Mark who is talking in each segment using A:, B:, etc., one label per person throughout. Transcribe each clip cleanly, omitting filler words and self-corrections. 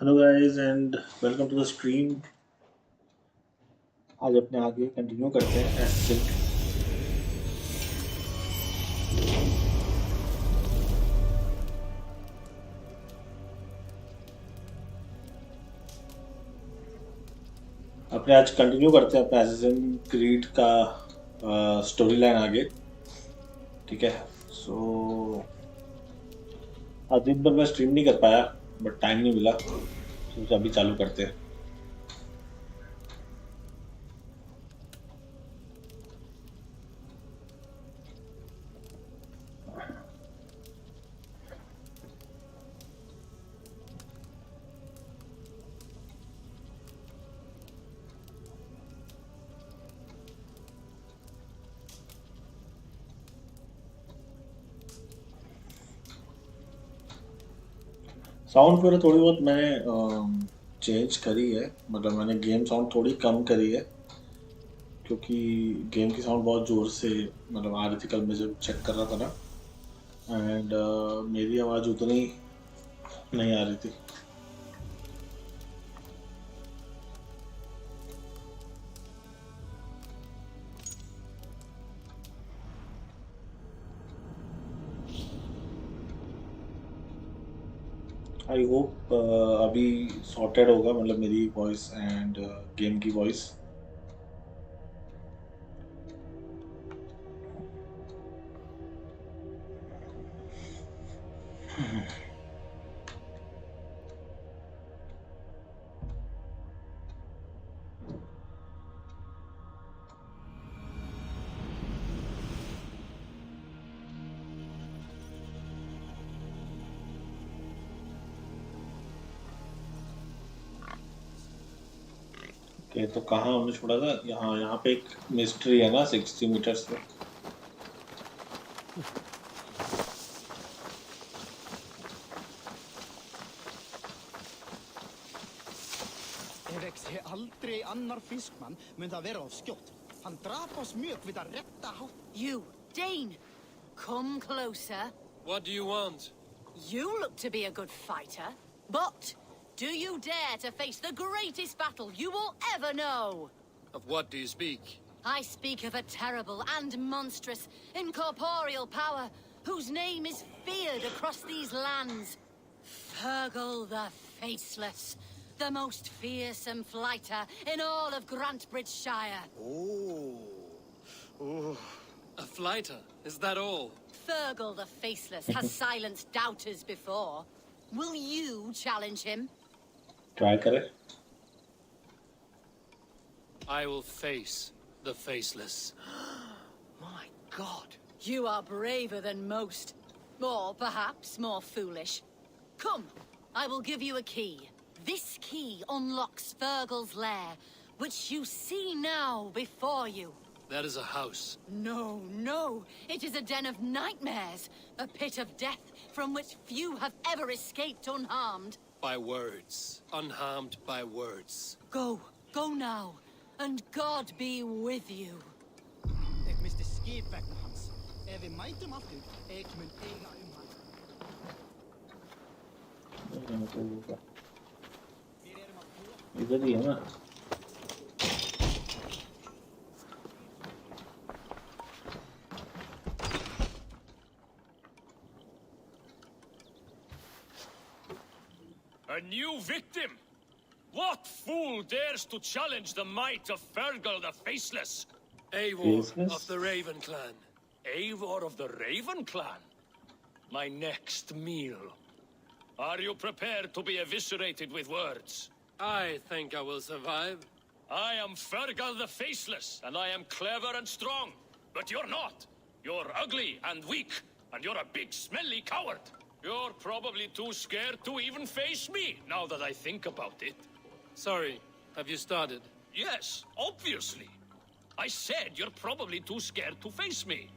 A: Hello guys and welcome to the stream. आज अपने आगे कंटिन्यू करते हैं एसिड। अपने आज कंटिन्यू करते हैं अपने एसिड क्रीड का स्टोरी लाइन आगे। ठीक है, सो आज दिन भर मैं स्ट्रीम नहीं कर पाया, बट टाइम नहीं मिला, तो अभी चालू करते हैं। साउंड वगैरह थोड़ी बहुत मैंने चेंज करी है, मतलब मैंने गेम साउंड थोड़ी कम करी है, क्योंकि गेम की साउंड बहुत ज़ोर से मतलब आ रही थी। कल मैं जब चेक कर रहा था ना, एंड मेरी आवाज़ उतनी नहीं आ रही थी। आई होप अभी सॉर्टेड होगा, मतलब मेरी वॉइस एंड गेम की वॉइस। ओके, तो कहाँ हमने छोड़ा था? यहाँ यहाँ पे एक मिस्ट्री है ना 60 मीटर्स पे।
B: Ef ekki sé aldrei annar fiskmann mun það vera of skjótt. Hann drap oss mjög við að retta hátt.
C: You, Dane, come closer.
D: What do you want?
C: You look to be a good fighter, but do you dare to face the greatest battle you will ever know?
D: Of what do you speak?
C: I speak of a terrible and monstrous incorporeal power whose name is feared across these lands. Fergal the Faceless, the most fearsome fighter in all of Grantbridgeshire.
B: Oh.
D: A flighter? Is that all?
C: Fergal the Faceless has silenced doubters before. Will you challenge him?
A: Try करें।
D: I will face the faceless.
B: My God.
C: You are braver than most. Or perhaps more foolish. Come, I will give you a key. This key unlocks Fergal's lair, which you see now before you.
D: That is a house.
C: No, no. It is a den of nightmares. A pit of death from which few have ever escaped unharmed.
D: By words. Unharmed by words.
C: Go now. And God be with you.
B: Ek misti skip vegna hans. Ef við mætum aftur, ek mun eiga hann. Við erum að búa.
A: इधर ही है ना?
E: A new victim? What fool dares to challenge the might of Fergal the Faceless?
D: Eivor
A: Faceless?
D: of the Raven clan.
E: Eivor of the Raven clan? My next meal. Are you prepared to be eviscerated with words?
D: I think I will survive.
E: I am Fergal the Faceless, and I am clever and strong. But you're not. You're ugly and weak, and you're a big, smelly coward. You're probably too scared to even face me, now that I think about it.
D: Sorry, have you started?
E: Yes, obviously. I said you're probably too scared to face me.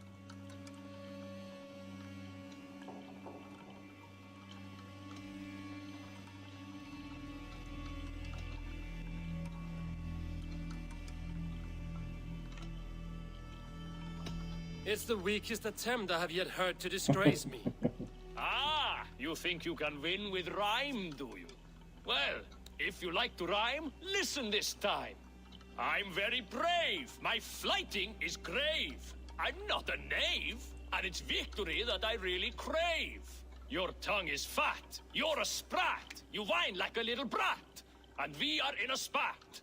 D: It's the weakest attempt I have yet heard to disgrace me.
E: Ah, you think you can win with rhyme, do you? Well, if you like to rhyme, listen this time. I'm very brave. My flighting is grave. I'm not a knave, and it's victory that I really crave. Your tongue is fat. You're a sprat. You whine like a little brat. And we are in a spat.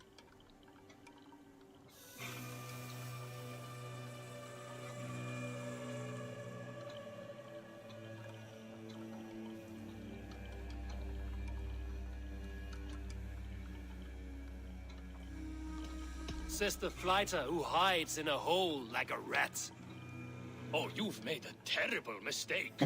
D: Says the flighter who hides in a hole like a rat.
E: Oh, you've made a terrible mistake.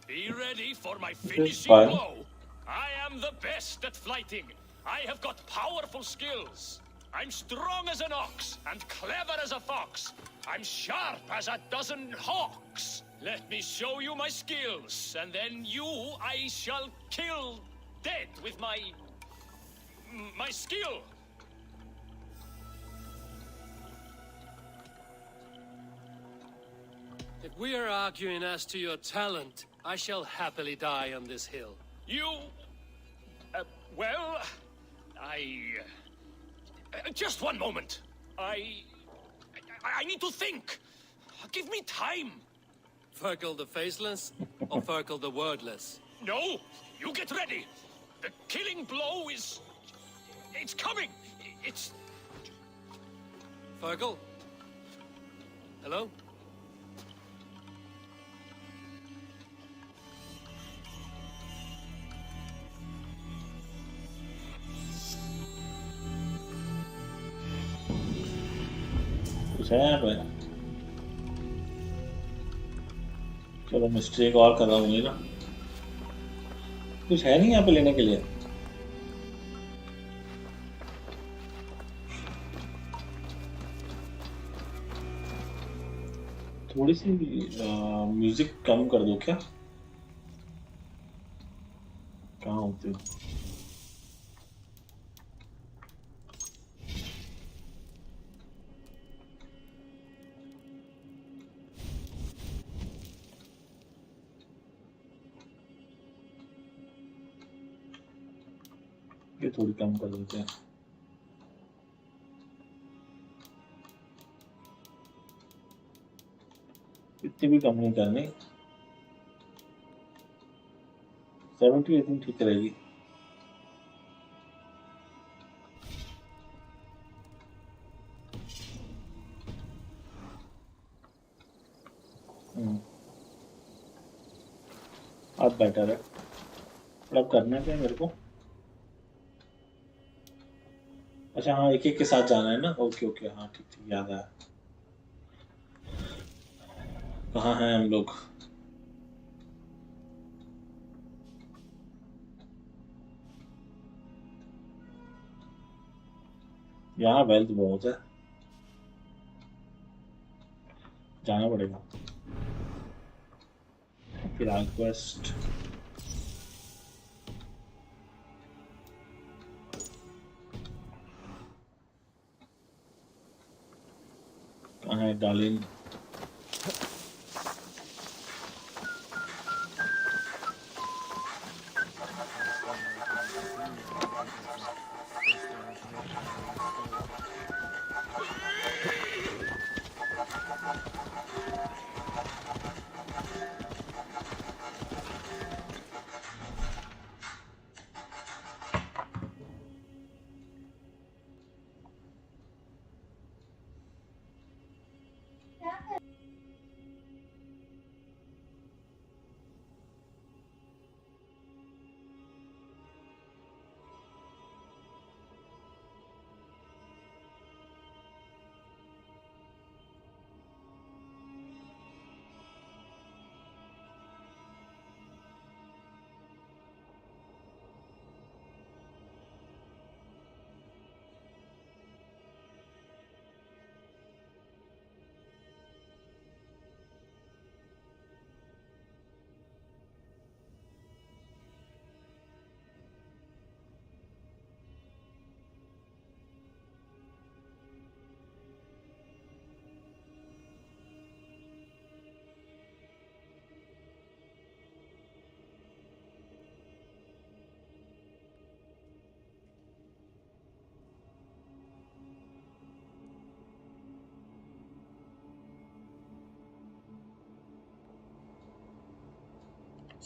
E: Be ready for my finishing
A: fine.
E: blow. I am the best at flighting. I have got powerful skills. I'm strong as an ox and clever as a fox. I'm sharp as a dozen hawks. Let me show you my skills, and then you I shall kill dead with my skill.
D: If we are arguing as to your talent, I shall happily die on this hill.
E: You... well... just one moment. I need to think. Give me time.
D: Fergal the Faceless or Fergal the Wordless?
E: No, you get ready. The killing blow is... it's coming. It's...
D: Fergal? Hello?
A: कुछ है यहाँ पे? चलो mystery एक और कर रहा हूँ ना। कुछ है नहीं यहाँ पे लेने के लिए। थोड़ी सी म्यूजिक कम कर दो क्या? कहाँ होती हो? ये थोड़ी कम कर देते हैं। इतनी भी कम नहीं करनी। 70 आई थिंक ठीक रहेगी। अब बेटर है। अब करना क्या है मेरे को? अच्छा हाँ, एक एक के साथ जाना है ना। ओके ओके, हाँ ठीक ठीक, याद आया। कहाँ हैं हम लोग? यहाँ वेल्थ बहुत है, जाना पड़ेगा। फिर क्वेस्ट कहाँ है डार्लिंग?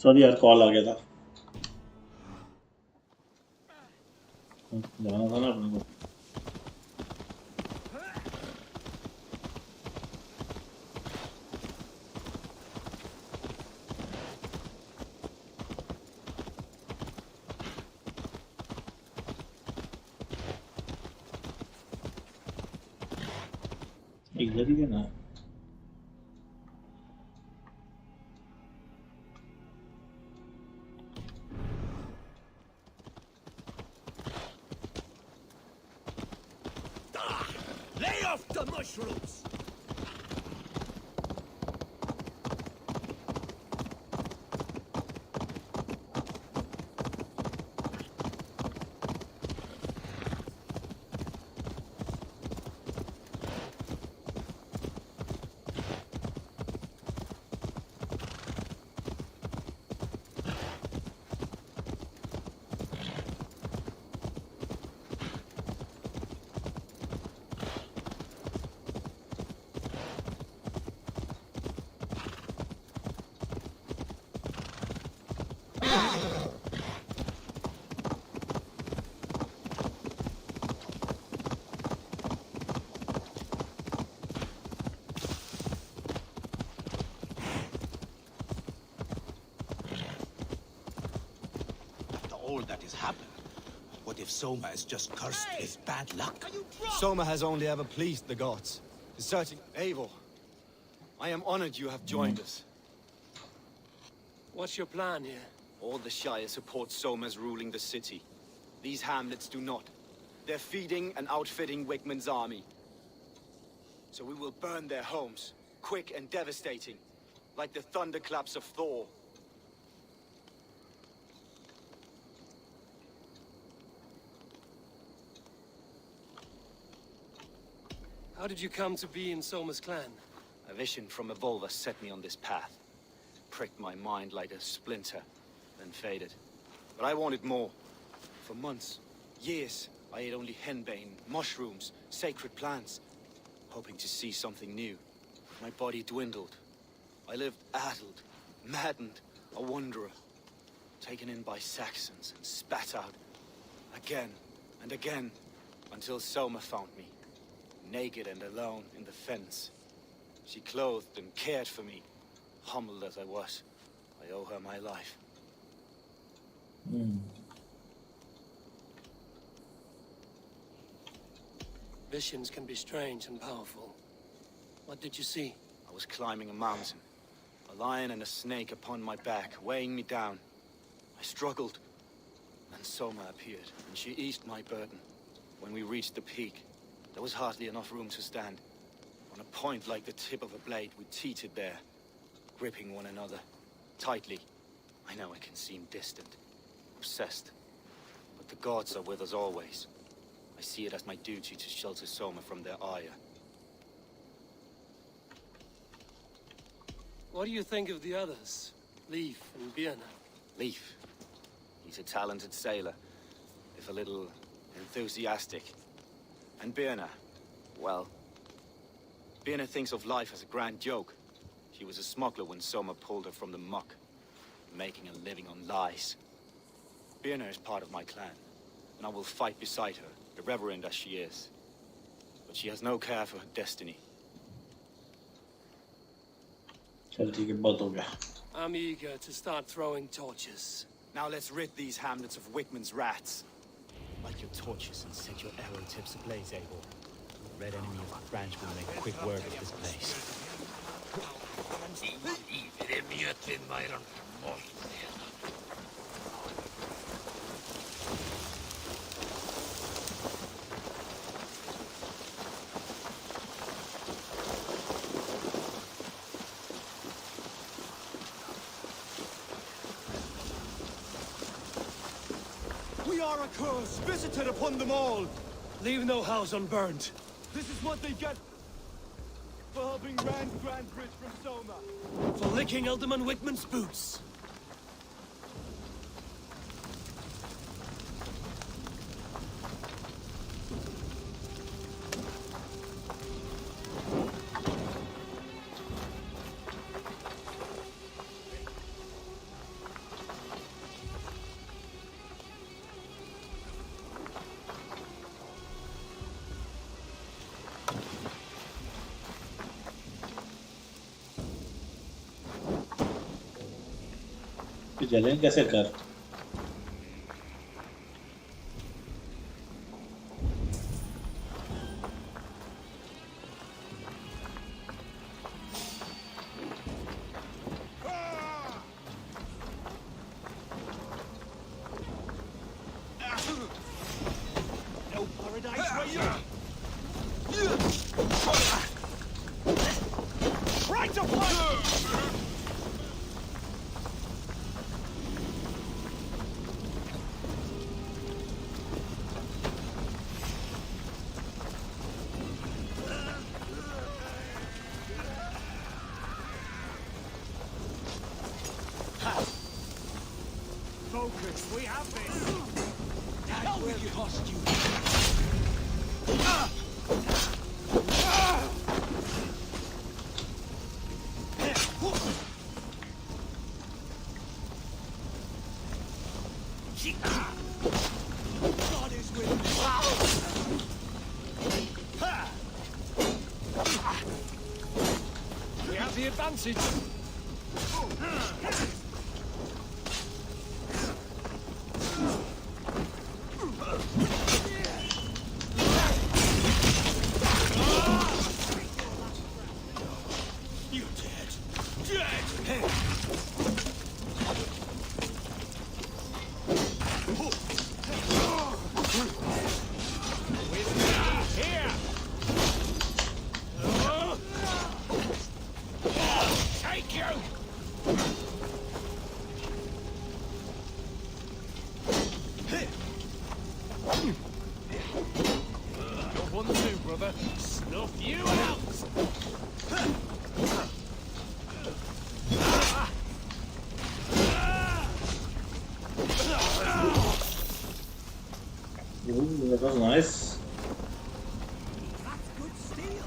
A: सॉरी यार, कॉल आ गया था, जाना था ना अपने को। इधर ही है ना।
E: Lay off the mushrooms!
B: All that has happened. What if Soma is just cursed with bad luck? Soma has only ever pleased the gods. Deserting Eivor, I am honored you have joined us.
D: What's your plan here?
B: All the Shire support Soma's ruling the city. These hamlets do not. They're feeding and outfitting Wigmund's army. So we will burn their homes, quick and devastating, like the thunderclaps of Thor.
D: How did you come to be in Soma's clan?
B: A vision from Evolver set me on this path. Pricked my mind like a splinter, then faded. But I wanted more. For months, years, I ate only henbane, mushrooms, sacred plants, hoping to see something new. My body dwindled. I lived addled, maddened, a wanderer, taken in by Saxons and spat out again and again, until Soma found me, naked and alone in the fens. She clothed and cared for me, humbled as I was. I owe her my life.
D: Visions can be strange and powerful. What did you see?
B: I was climbing a mountain, a lion and a snake upon my back, weighing me down. I struggled, and Soma appeared, and she eased my burden. When we reached the peak, there was hardly enough room to stand. On a point like the tip of a blade, we teetered there, gripping one another tightly. I know it can seem distant, obsessed, but the gods are with us always. I see it as my duty to shelter Soma from their ire.
D: What do you think of the others? Leif and Birna?
B: Leif. He's a talented sailor, if a little enthusiastic. And Birna, well, Birna thinks of life as a grand joke. She was a smuggler when Soma pulled her from the muck, making a living on lies. Birna is part of my clan, and I will fight beside her, irreverent as she is. But she has no care for her destiny.
A: चल ठीक है, बहुत हो गया।
D: I'm eager to start throwing torches.
B: Now let's rid these hamlets of Wigmund's rats. Light your torches and set your arrow tips ablaze, Eivor. Red enemy of the branch will make quick work of this place.
F: We are a curse visited upon them all.
D: Leave no house unburned.
F: This is what they get for helping Rand Grandbridge from Soma.
D: For licking Alderman Wigmund's boots.
A: जलें कैसे कर।
F: No paradise where you... Try to fight! Focus, we have this! That will cost you! God is with me!
D: We have the advantage.
F: You dead! Dead! Here! Take you!
D: You're one too, brother.
F: Snuff you out!
A: Ooh, that was nice.
F: That's good steel!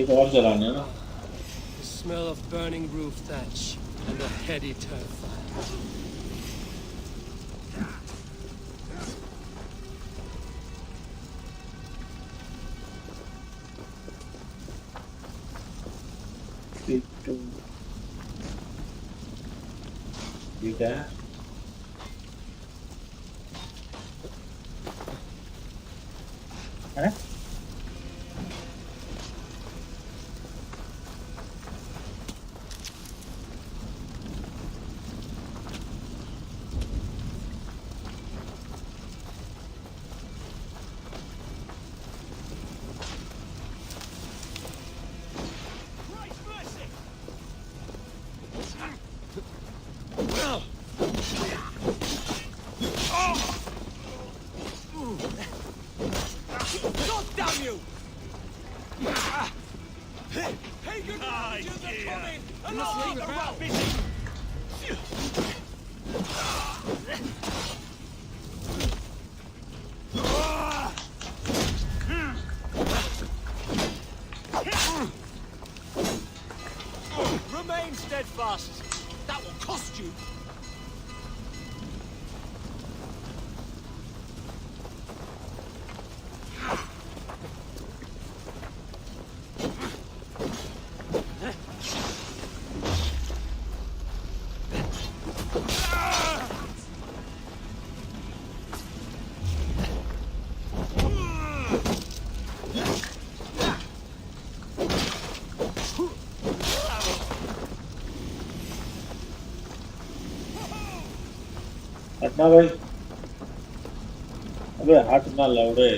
A: एक और जलाने हैं ना।
D: The smell of burning roof thatch and the heady turf fire.
A: ये क्या है? हैं?
F: Christ mercy! God damn you! Pagan rangers are coming! Along the road! Remain steadfast. That will cost you.
A: हटना भाई। अबे हट ना लौड़े।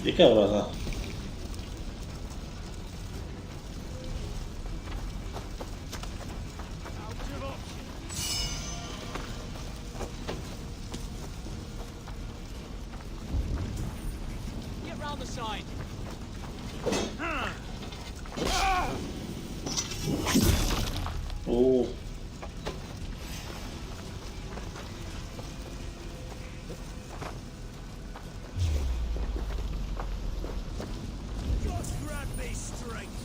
A: ये क्या हो रहा था?
F: Get round the side.
A: Oh
F: Just grab me straight.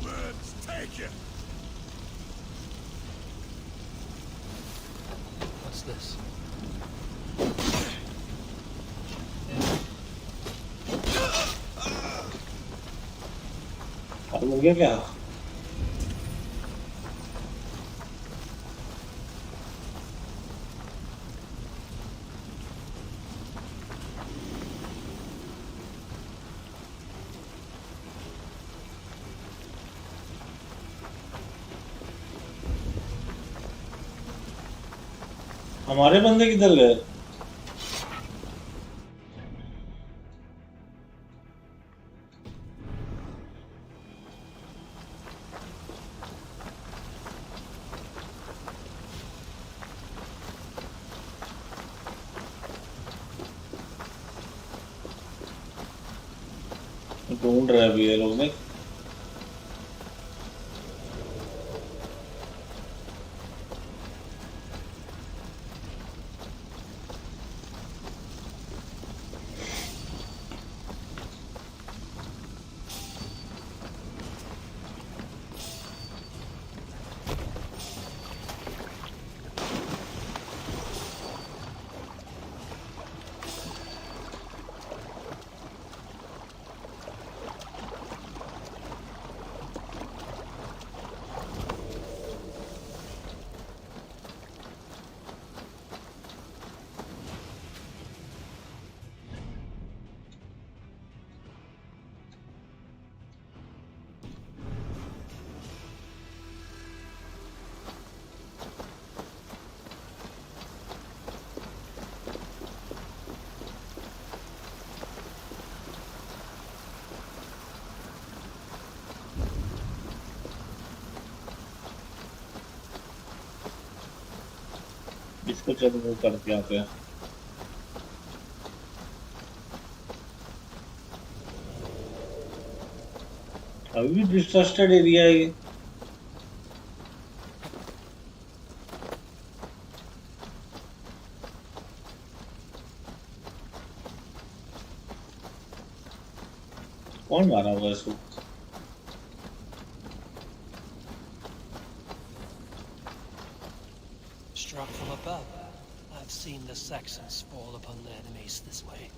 F: Let's take it.
D: What's this?
A: खत्म हो गया क्या? हमारे बंदे किधर गए? ढूंढ रहे अभी ये लोग ने। इसको चलो वो करके आते हैं। अभी भी डिस्ट्रस्टेड एरिया है ये। कौन मारा होगा इसको?
D: Struck from above. I've seen the Saxons fall upon their enemies this way.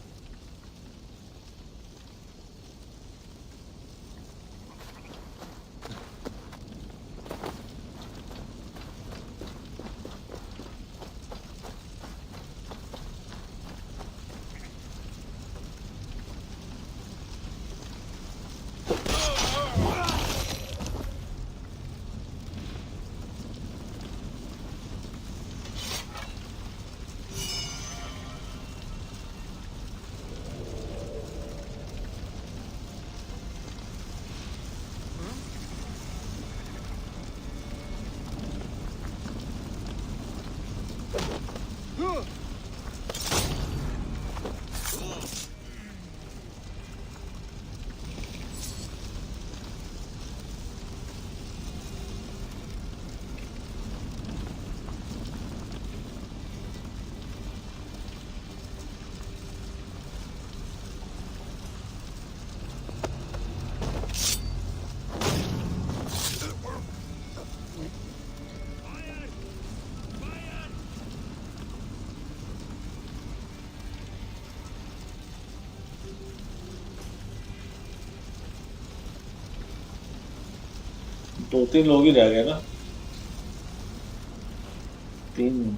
A: दो तीन लोग ही रह गए ना। 3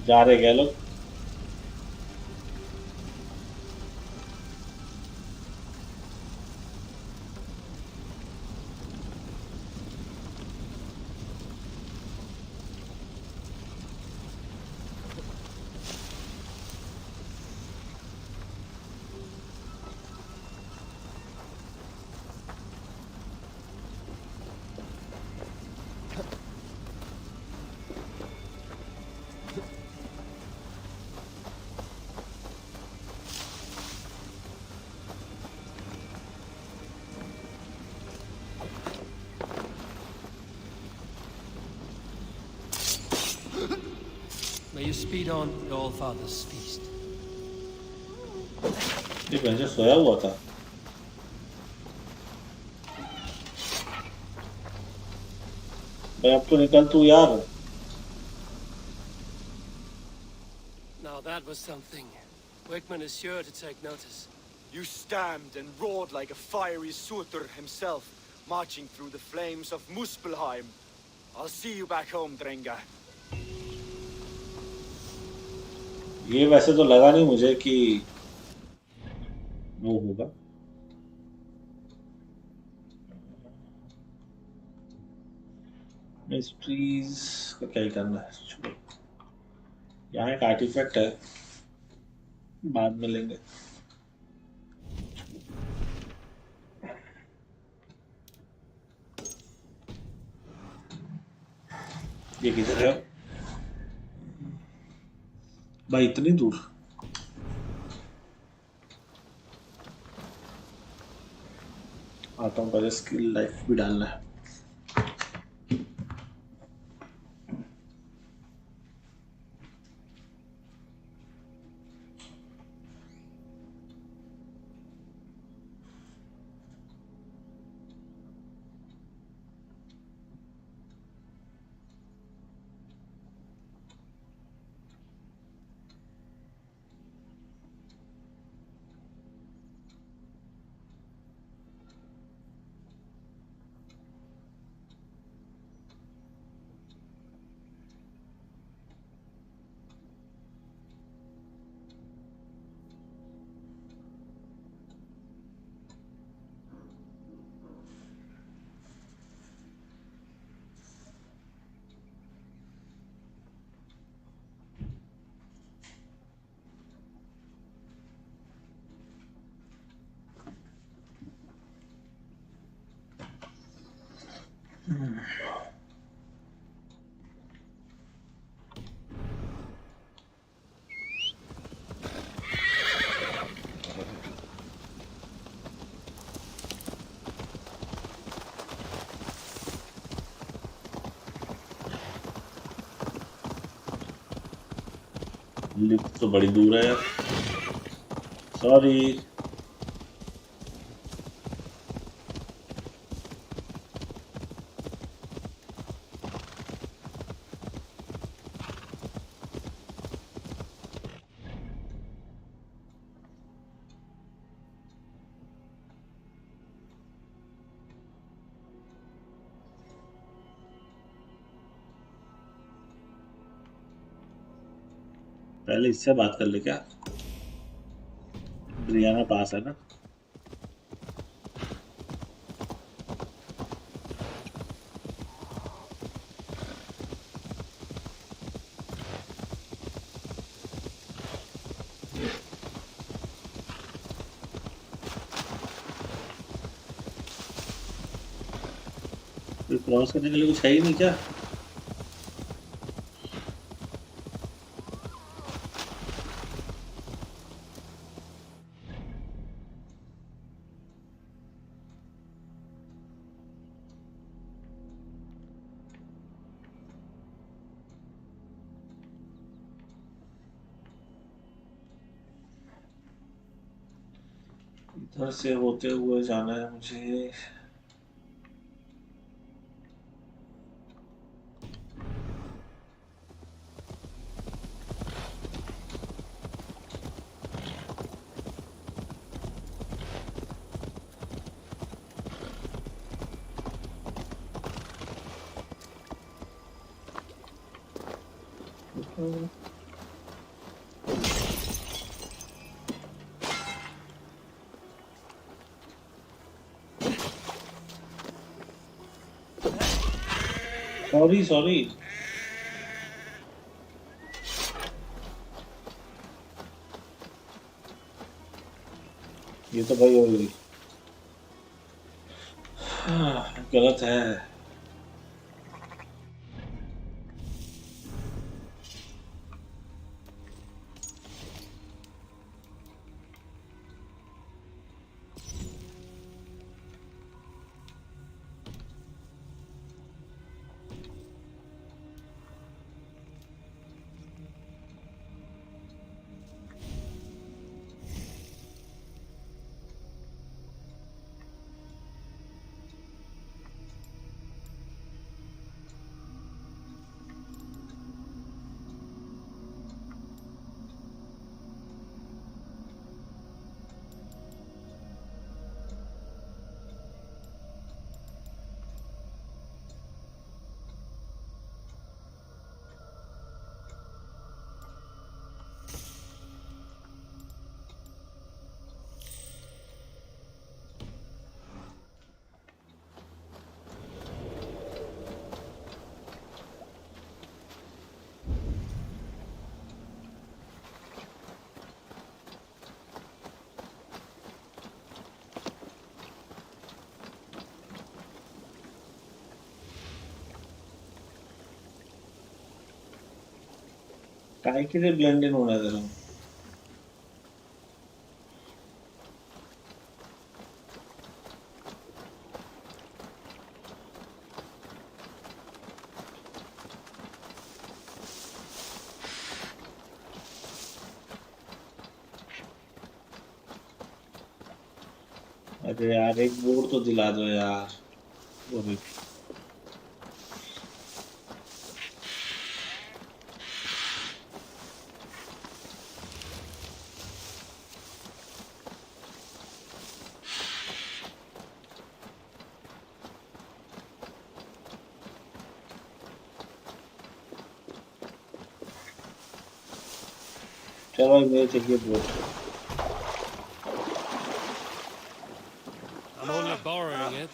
A: जा रहे क्या लोग?
D: May you speed on the All-Father's feast.
A: ये पहले सोया हुआ था। भाई अब तो निकल तू यार।
D: Now that was something. Wickman is sure to take notice.
B: You stamped and roared like a fiery Surtur himself, marching through the flames of Muspelheim. I'll see you back home, Drenga.
A: ये वैसे तो लगा नहीं मुझे कि वो होगा। Mysteries का क्या ही करना है, छोड़ो। यहाँ एक आर्टिफैक्ट है, बाद में लेंगे। ये किधर है भाई? इतनी दूर? आता हूँ, पहले स्किल लाइफ भी डालना है। लिफ्ट तो बड़ी दूर है यार। सॉरी। पहले इससे बात कर ले क्या? ब्रियाना पास है ना? क्रॉस करने के लिए कुछ है ही नहीं क्या? इधर से होते हुए जाना है मुझे। Sorry sorry. ये तो भाई गलत है। काय के लिए ब्लेंड इन होना जरा। अरे यार एक बोर्ड तो दिला दो यार। वो भी चलो मुझे चाहिए board.
D: I'm only borrowing it.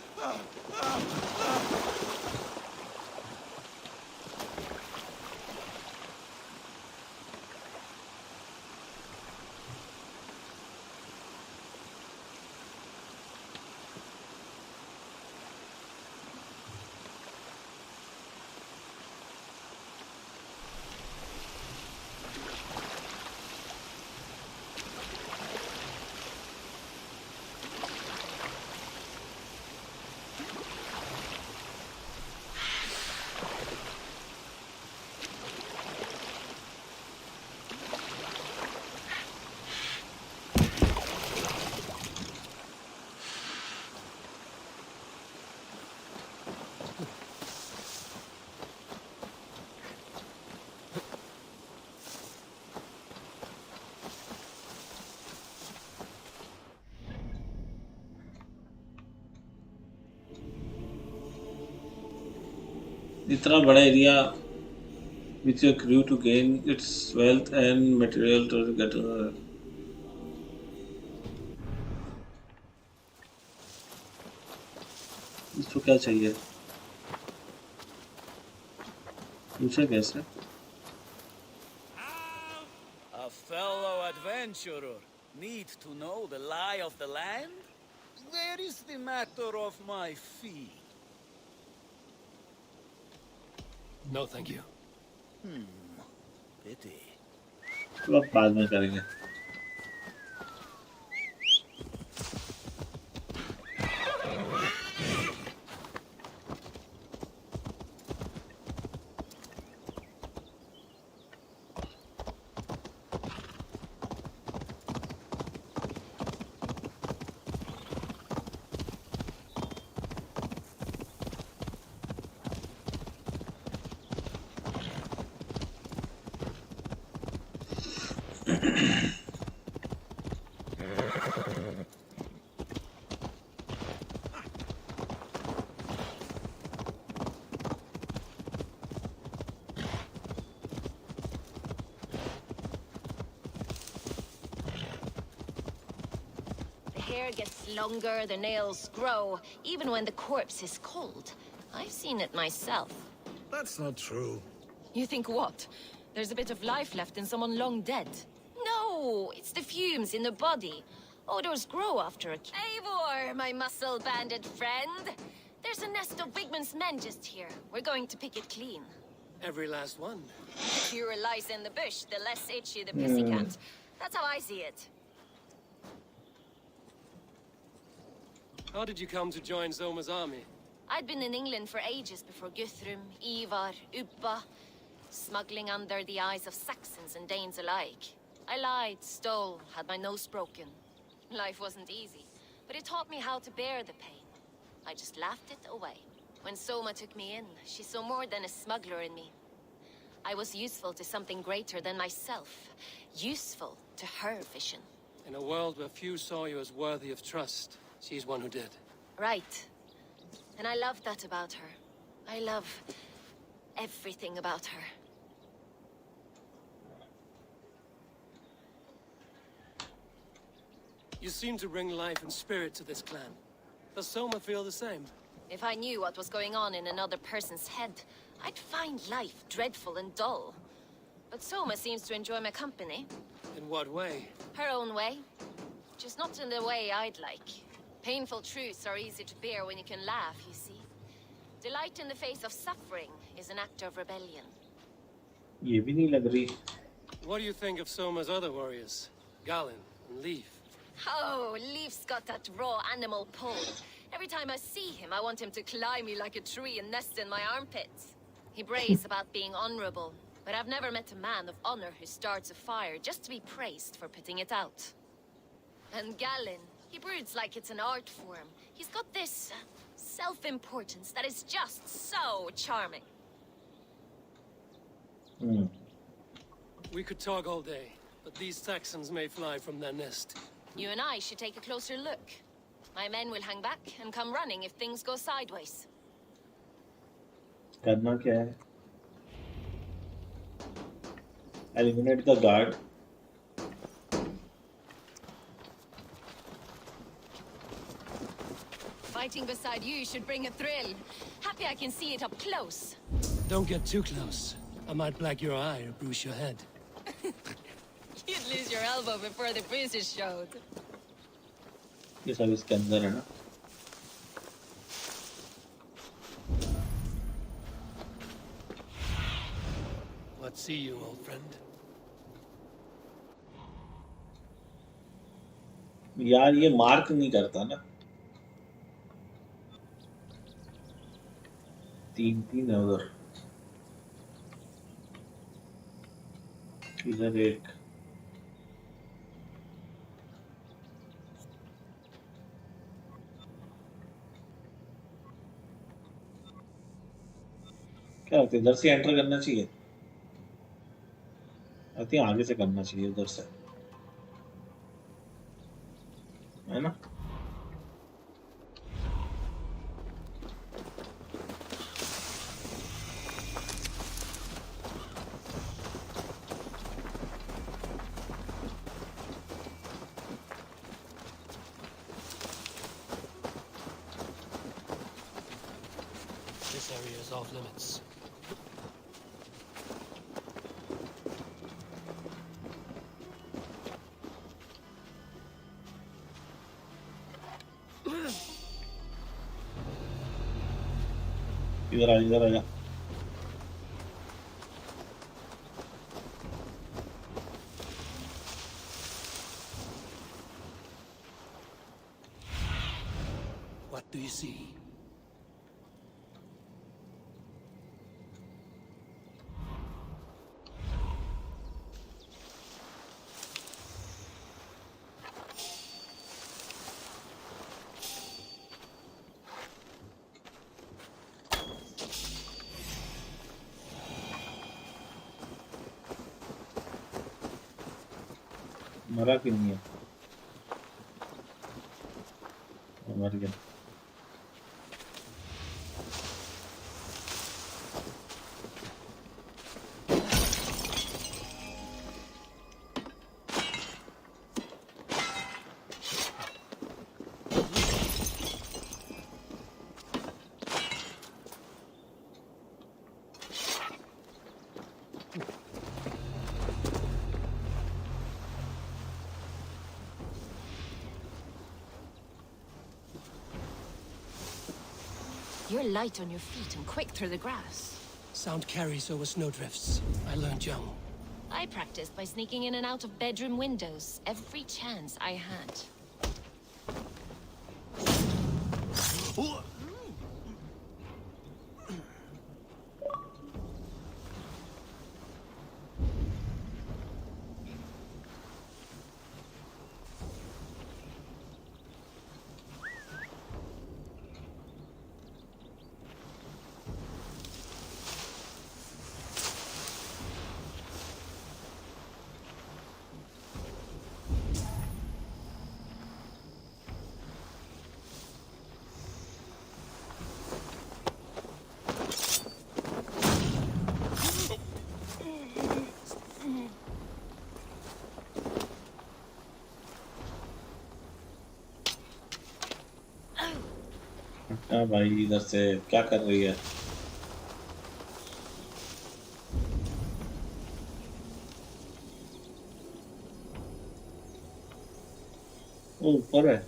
A: इतना बड़ा area with your crew to gain its wealth and material to get इसको क्या चाहिए पूछे कैसे।
G: A fellow adventurer need to know the lie of the land? Where is the matter of my fee?
D: No, thank you.
G: Pity.
A: तो अब बाद में करेंगे।
C: The hair gets longer, the nails grow, even when the corpse is cold. I've seen it myself.
H: That's not true.
C: You think what? There's a bit of life left in someone long dead? No, it's the fumes in the body. Odors grow after a... Eivor, my muscle-banded friend! There's a nest of Wigman's men just here. We're going to pick it clean.
D: Every last one.
C: The fewer lies in the bush, the less itchy the pussycat. That's how I see it.
D: How did you come to join Zoma's army?
C: I'd been in England for ages before Guthrum, Ivar, Ubba, smuggling under the eyes of Saxons and Danes alike. I lied, stole, had my nose broken. Life wasn't easy, but it taught me how to bear the pain. I just laughed it away. When Soma took me in, she saw more than a smuggler in me. I was useful to something greater than myself. Useful to her vision.
D: In a world where few saw you as worthy of trust, she's one who did.
C: Right. And I love that about her. I love everything about her.
D: You seem to bring life and spirit to this clan. Does Soma feel the same?
C: If I knew what was going on in another person's head, I'd find life dreadful and dull. But Soma seems to enjoy my company.
D: In what way?
C: Her own way. Just not in the way I'd like. Painful truths are easy to bear when you can laugh, you see. Delight in the face of suffering is an act of rebellion.
A: ये भी नहीं लग रही.
D: What do you think of Soma's other warriors? Galen and Leaf?
C: Oh, Leaf's got that raw animal pull. Every time I see him, I want him to climb me like a tree and nest in my armpits. He brags about being honorable, but I've never met a man of honor who starts a fire just to be praised for putting it out. And Galen, he broods like it's an art form. He's got this self-importance that is just so charming.
D: We could talk all day, but these Saxons may fly from their nest.
C: You and I should take a closer look. My men will hang back and come running if things go sideways.
A: करना क्या है? Eliminate the guard.
C: Fighting beside you should bring a thrill. Happy I can see it up close.
D: Don't get too close. I might black your eye or bruise your head.
C: You'd lose your elbow before the bruises showed.
A: ये सब इसके अंदर है ना.
D: What see you, old friend?
A: यार ये mark नहीं करता ना. 3 है उधर. इधर एक. क्या लगता है इधर से एंटर करना चाहिए? आई थिंक आगे से करना चाहिए उधर से, है ना?
D: This area is off limits.
A: इधर आ, इधर आ जा.
D: What do you see?
A: मरा क्यों नहीं है? मर गया।
H: You're light on your feet and quick through the grass.
D: Sound carries over snowdrifts. I learned young.
H: I practiced by sneaking in and out of bedroom windows every chance I had.
A: हाँ भाई, इधर से क्या कर रही है? वो ऊपर है।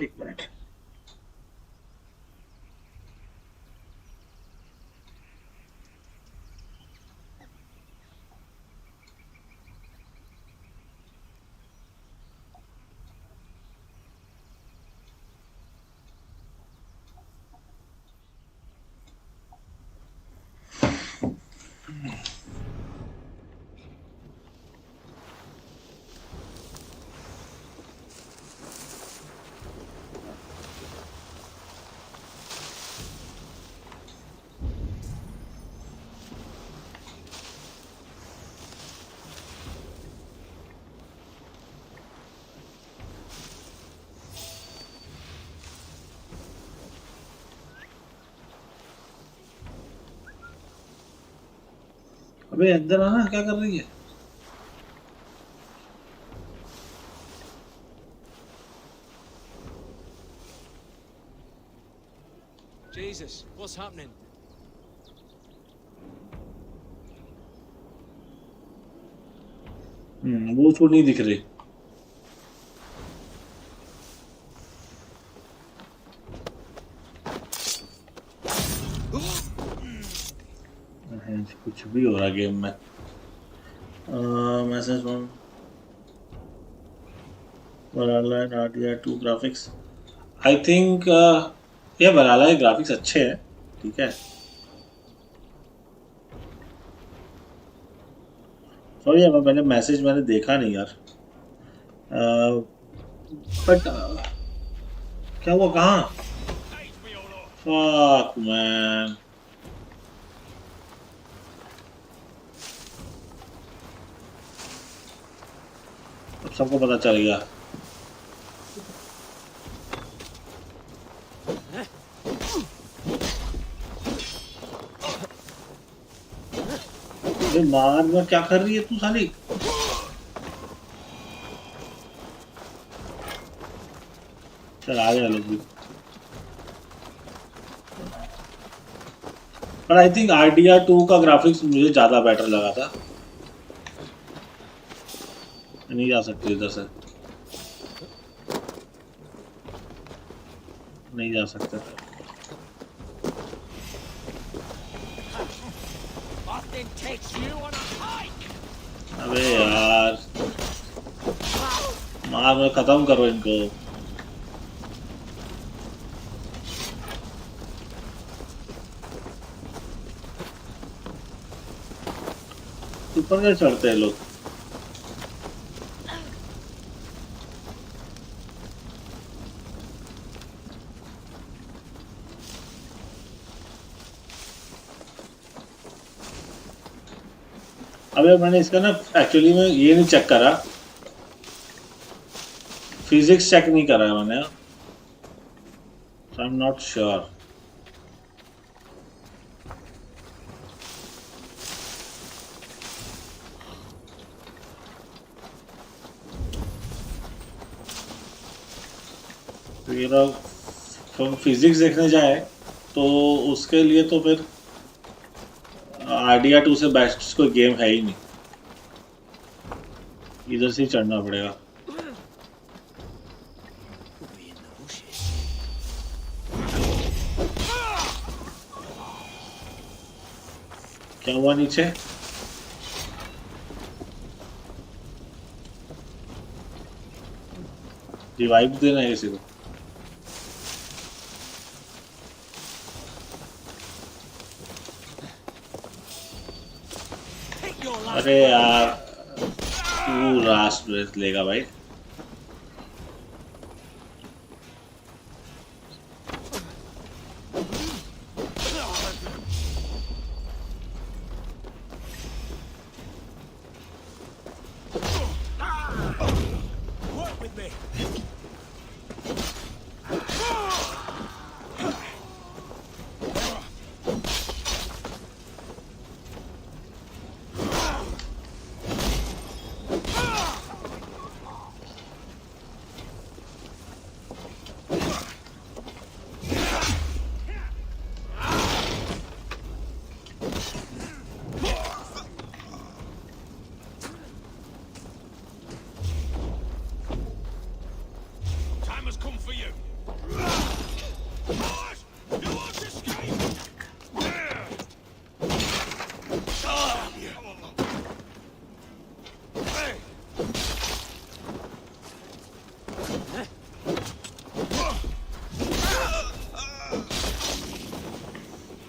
A: एक मिनट। अबे अंदर आना, क्या कर रही है?
F: Jesus, what's happening?
A: वो तो नहीं दिख रही। कुछ भी हो रहा गेम में। Message from Valhalla and RDR2 graphics. I think ये Valhalla के ग्राफिक्स अच्छे हैं, ठीक है। सॉरी यार, मैंने मैसेज देखा नहीं यार। बट क्या हुआ? कहाँ? Fuck man. अब सबको पता चल गया। मार क्या कर रही है तू साली? चल आ गया लोग भी। पर आई थिंक RDR2 का ग्राफिक्स मुझे ज्यादा बेटर लगा था। नहीं जा सकते इधर से, नहीं जा सकते। अबे यार मार, मैं खत्म करो इनको। ऊपर कैसे चढ़ते हैं लोग? अबे मैंने इसका ना एक्चुअली में ये नहीं चेक करा, फिजिक्स चेक नहीं करा है मैंने, आई एम नॉट श्योर। हम फिजिक्स देखने जाए तो उसके लिए तो फिर आइडिया 2 से बेस्ट कोई गेम है ही नहीं, इधर से ही चढ़ना पड़ेगा। क्या हुआ नीचे? रिवाइव देना है किसी को? अरे यार तू लास्ट ब्रेथ लेगा भाई।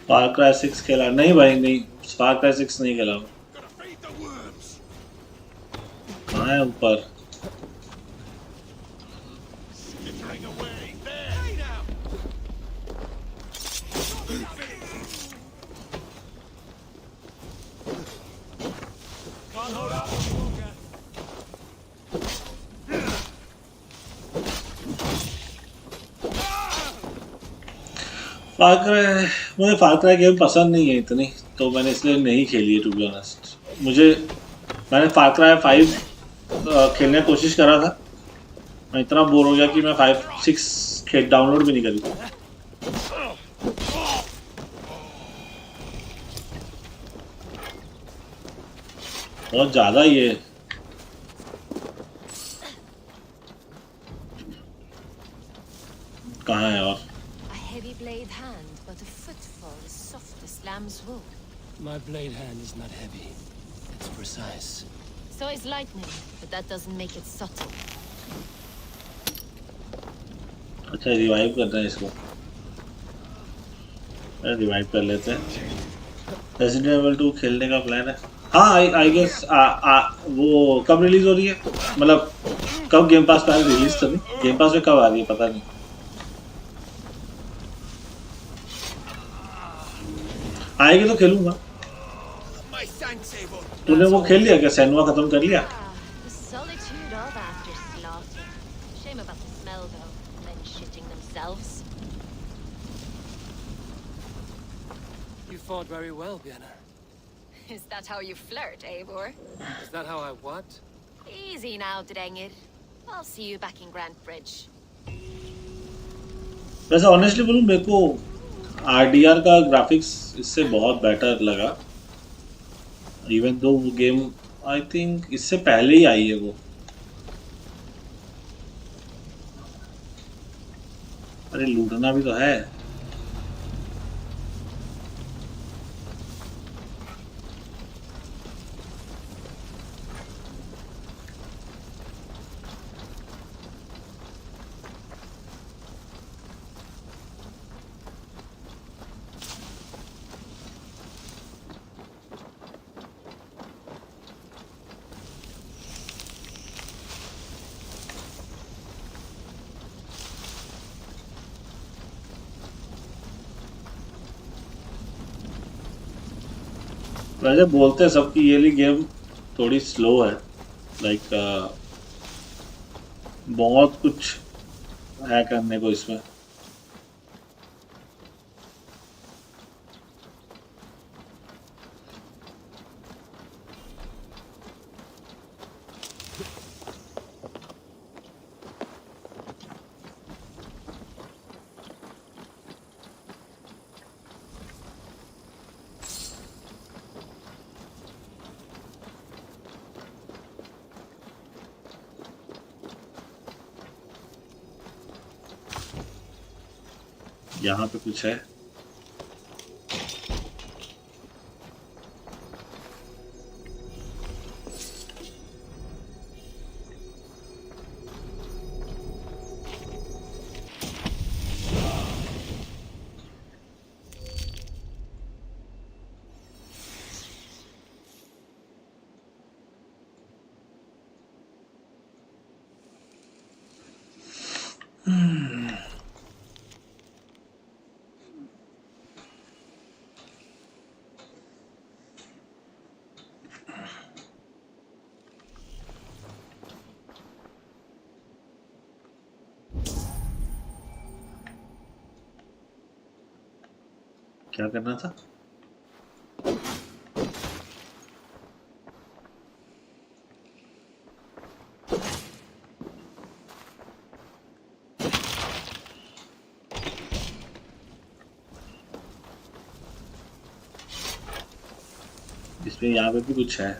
A: फार क्राई 6 खेला नहीं भाई? नहीं, फार क्राई 6 नहीं खेला। कहाँ है ऊपर? मुझे फार क्राई गेम पसंद नहीं है इतनी, तो मैंने इसलिए नहीं खेली है टू बी ऑनेस्ट। मैंने फार क्राई 5 खेलने की कोशिश करा था, मैं इतना बोर हो गया कि मैं 5-6 डाउनलोड भी नहीं करी। बहुत ज़्यादा ये कहाँ है? और
H: Blade hand, but a footfall as soft as lamb's wool.
D: My blade hand is not heavy. It's precise.
H: So is lightning, but that doesn't make it subtle.
A: अच्छा रिवाइव करना है इसको, रिवाइव कर लेते हैं। रेजिडेंट एविल 2 खेलने का plan है। हाँ आई गेस वो कब रिलीज हो रही है, मतलब कब गेम पास पे रिलीज तो नहीं, गेम पास पे कब आ रही है पता नहीं। आएगी तो खेलूंगा। तूने वो खेल लिया क्या? सैनुआ खत्म कर लिया?
H: The solitude of after slaughter. Shame about the smell though. Men shitting themselves.
D: You fought very well, Vienna.
H: Is that how you flirt, Eivor?
D: Is that how I what?
H: Easy now, Drengir. I'll see you back in Grant Bridge.
A: वैसे honestly बोलूं मेरे को RDR का graphics इससे बहुत better लगा, even though वो game I think इससे पहले ही आई है वो, अरे लूटना भी तो है। वैसे बोलते हैं सबकी ये वाली गेम थोड़ी स्लो है, लाइक बहुत कुछ है करने को इसमें। यहाँ पे कुछ है। क्या करना था? इसमें यहाँ पे भी कुछ है।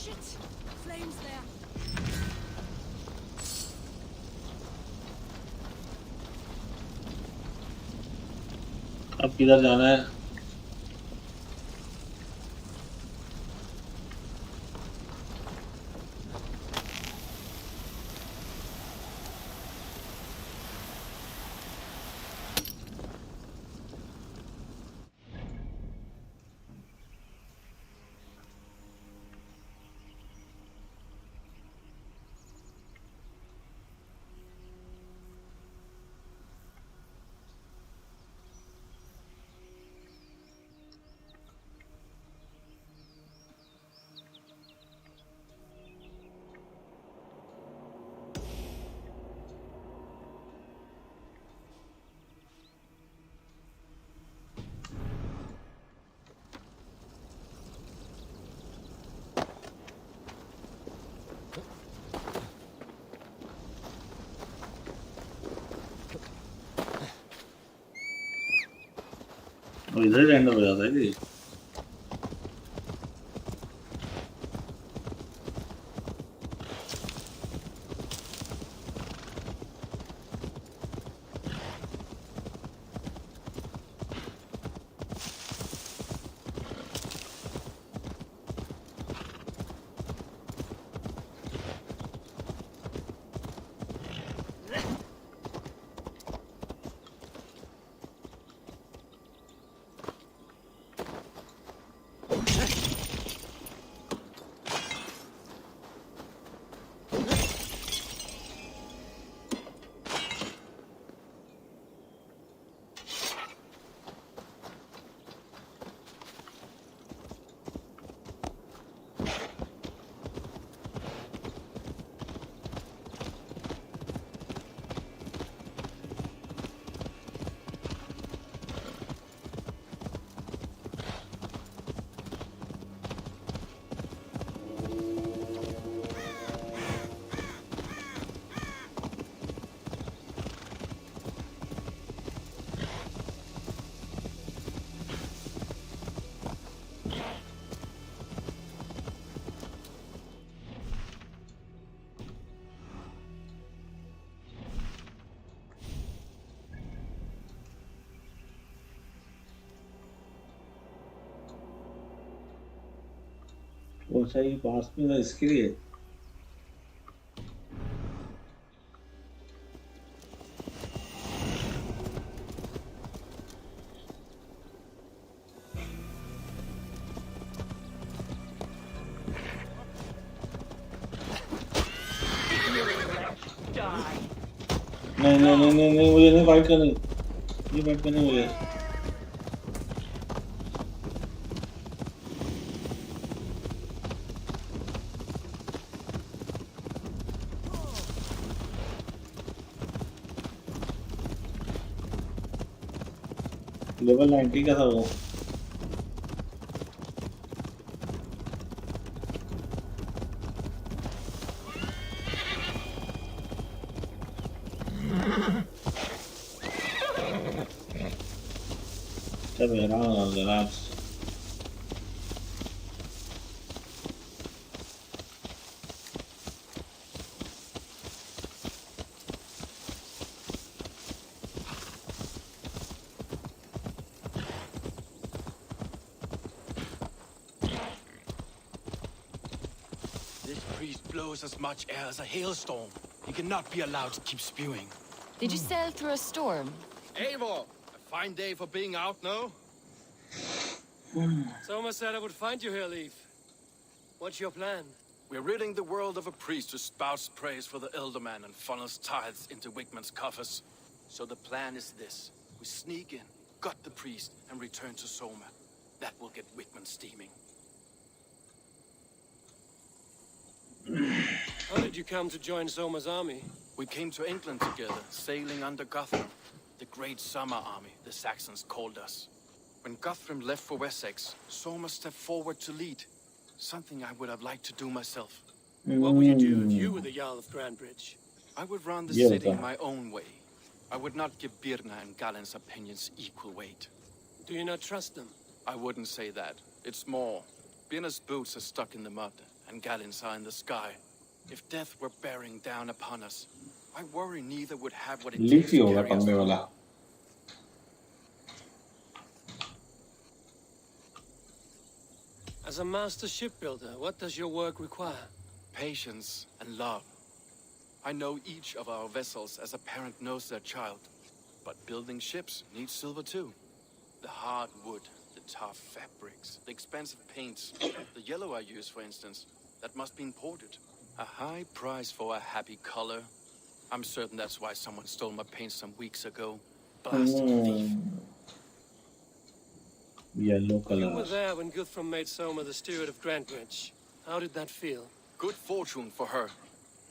C: Shit! Flames there.
A: अब किधर जाना है? और इधर ही रैंडम हो जाता है कि पहुंचा ही पास में था इसके लिए। नहीं नहीं नहीं नहीं नहीं, मुझे नहीं फाइट करनी, नहीं फाइट करनी मुझे। लेवल 90 का था वो। चल relax.
I: This priest blows as much air as a hailstorm. He cannot be allowed to keep spewing.
J: Did you sail through a storm?
I: Eivor! A fine day for being out, no?
D: Soma said I would find you here, Leaf. What's your plan?
I: We're ridding the world of a priest who spouts praise for the Elderman and funnels tithes into Wigman's coffers. So the plan is this. We sneak in, gut the priest, and return to Soma. That will get Wigman steaming.
D: How did you come to join Soma's army?
I: We came to England together, sailing under Guthrum. The Great Summer Army, the Saxons called us. When Guthrum left for Wessex, Soma stepped forward to lead. Something I would have liked to do myself.
D: What would you do if you were the Jarl of Grandbridge?
I: I would run the
A: Yeah,
I: city
A: okay.
I: my own way. I would not give Birna and Galen's opinions equal weight.
D: Do you not trust them?
I: I wouldn't say that. It's more. Birna's boots are stuck in the mud, and Galen's are in the sky. If death were bearing down upon us, I worry neither would have what it takes
A: leafy
I: to
A: होगा
I: carry us
A: पंगे
I: through.
A: वाला।
D: As a master shipbuilder, what does your work require?
I: Patience and love. I know each of our vessels as a parent knows their child. But building ships needs silver too. The hard wood, the tough fabrics, the expensive paints. The yellow I use, for instance, that must be imported. A high price for a happy color. I'm certain that's why someone stole my paint some weeks ago. Blasted thief.
A: Yellow
D: You were
A: color।
D: there when Guthrum made Soma the steward of Grandbridge. How did that feel?
I: Good fortune for her.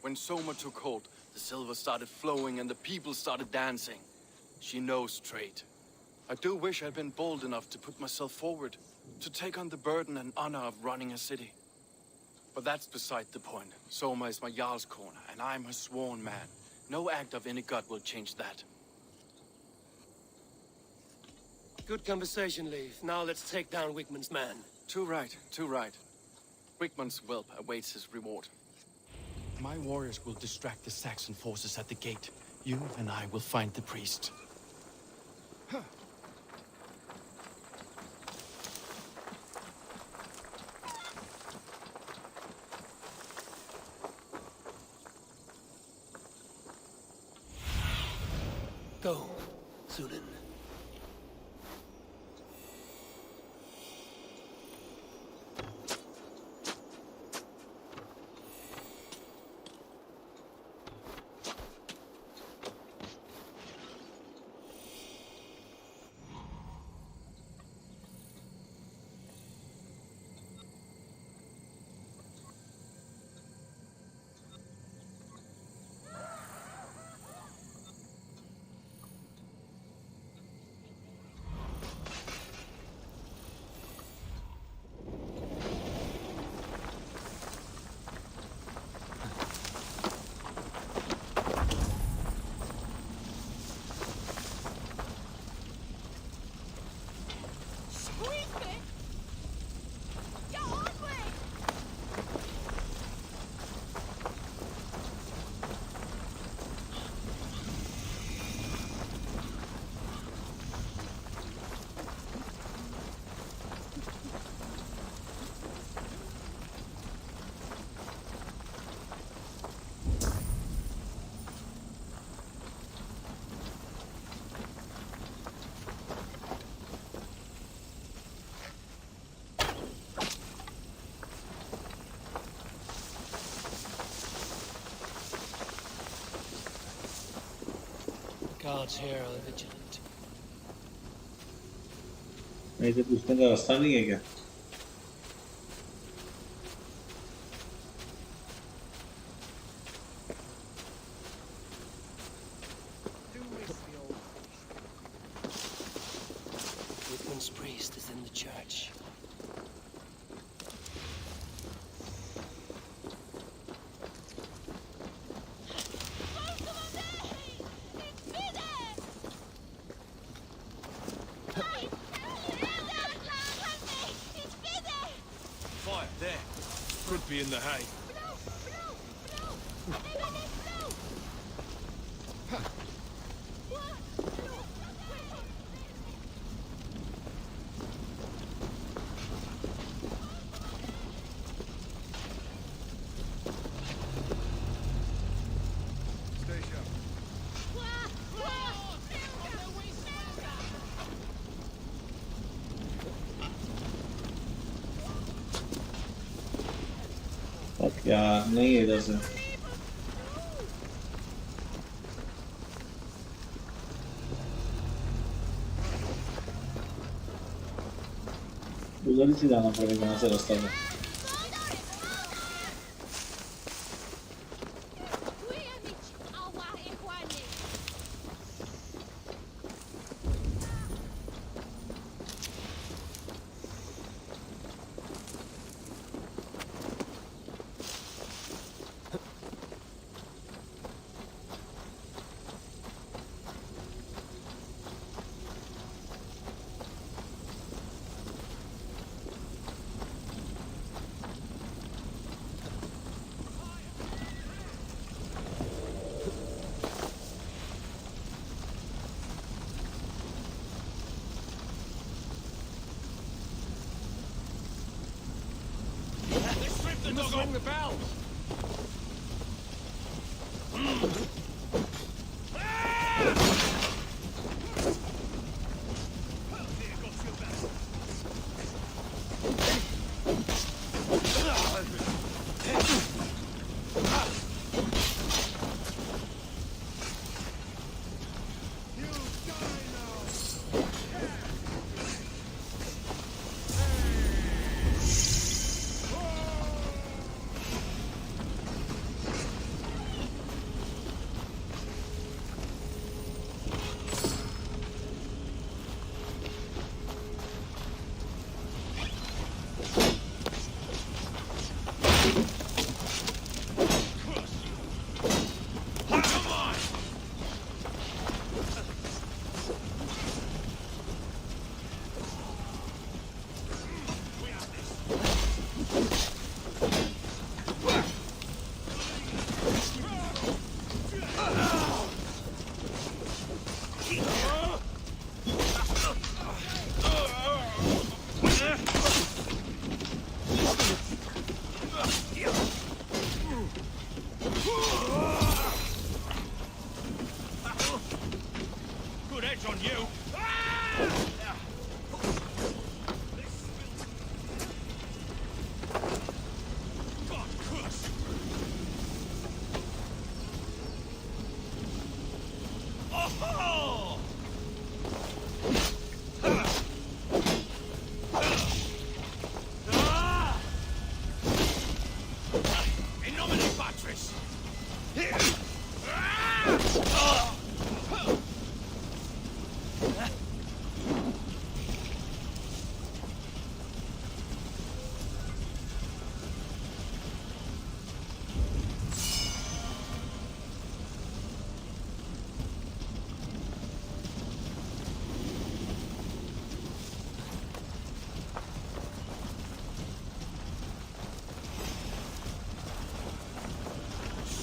I: When Soma took hold, the silver started flowing and the people started dancing. She knows trade. I do wish I'd been bold enough to put myself forward, to take on the burden and honor of running a city. But that's beside the point. Soma is my Jarl's corner, and I'm her sworn man. No act of any god will change that.
D: Good conversation, Leaf. Now let's take down Wigman's man.
I: Too right, too right. Wigman's whelp awaits his reward. My warriors will distract the Saxon forces at the gate. You and I will find the priest.
D: Go, Sunan. Guards here are vigilant.
A: नहीं तो उसमें का रास्ता नहीं है क्या?
D: Whitman's priest is in the church.
F: Fire, there. Could be in the hay. Stay sharp.
A: Fuck यार नहीं है इधर से. उधर ही से जाना पड़ेगा यहाँ से रास्ता में.
F: You must ring the bell. Good edge on you. God, curse. Oh! In nomine Patris.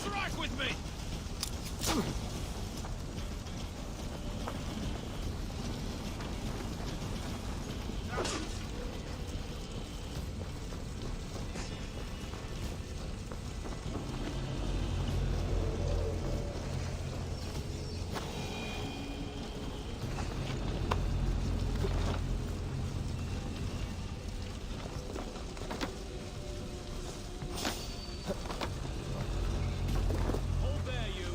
F: Strike with me! Hold there, you.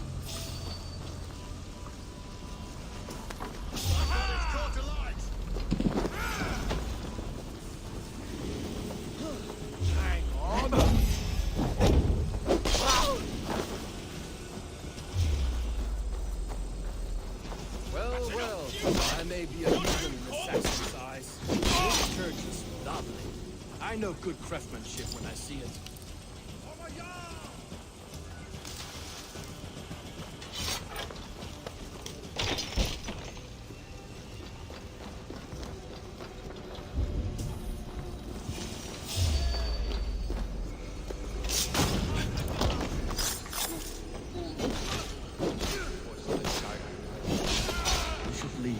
D: I may be a heathen in the Saxon's eyes. This church is lovely. I know good craftsmanship when I see it. We should leave.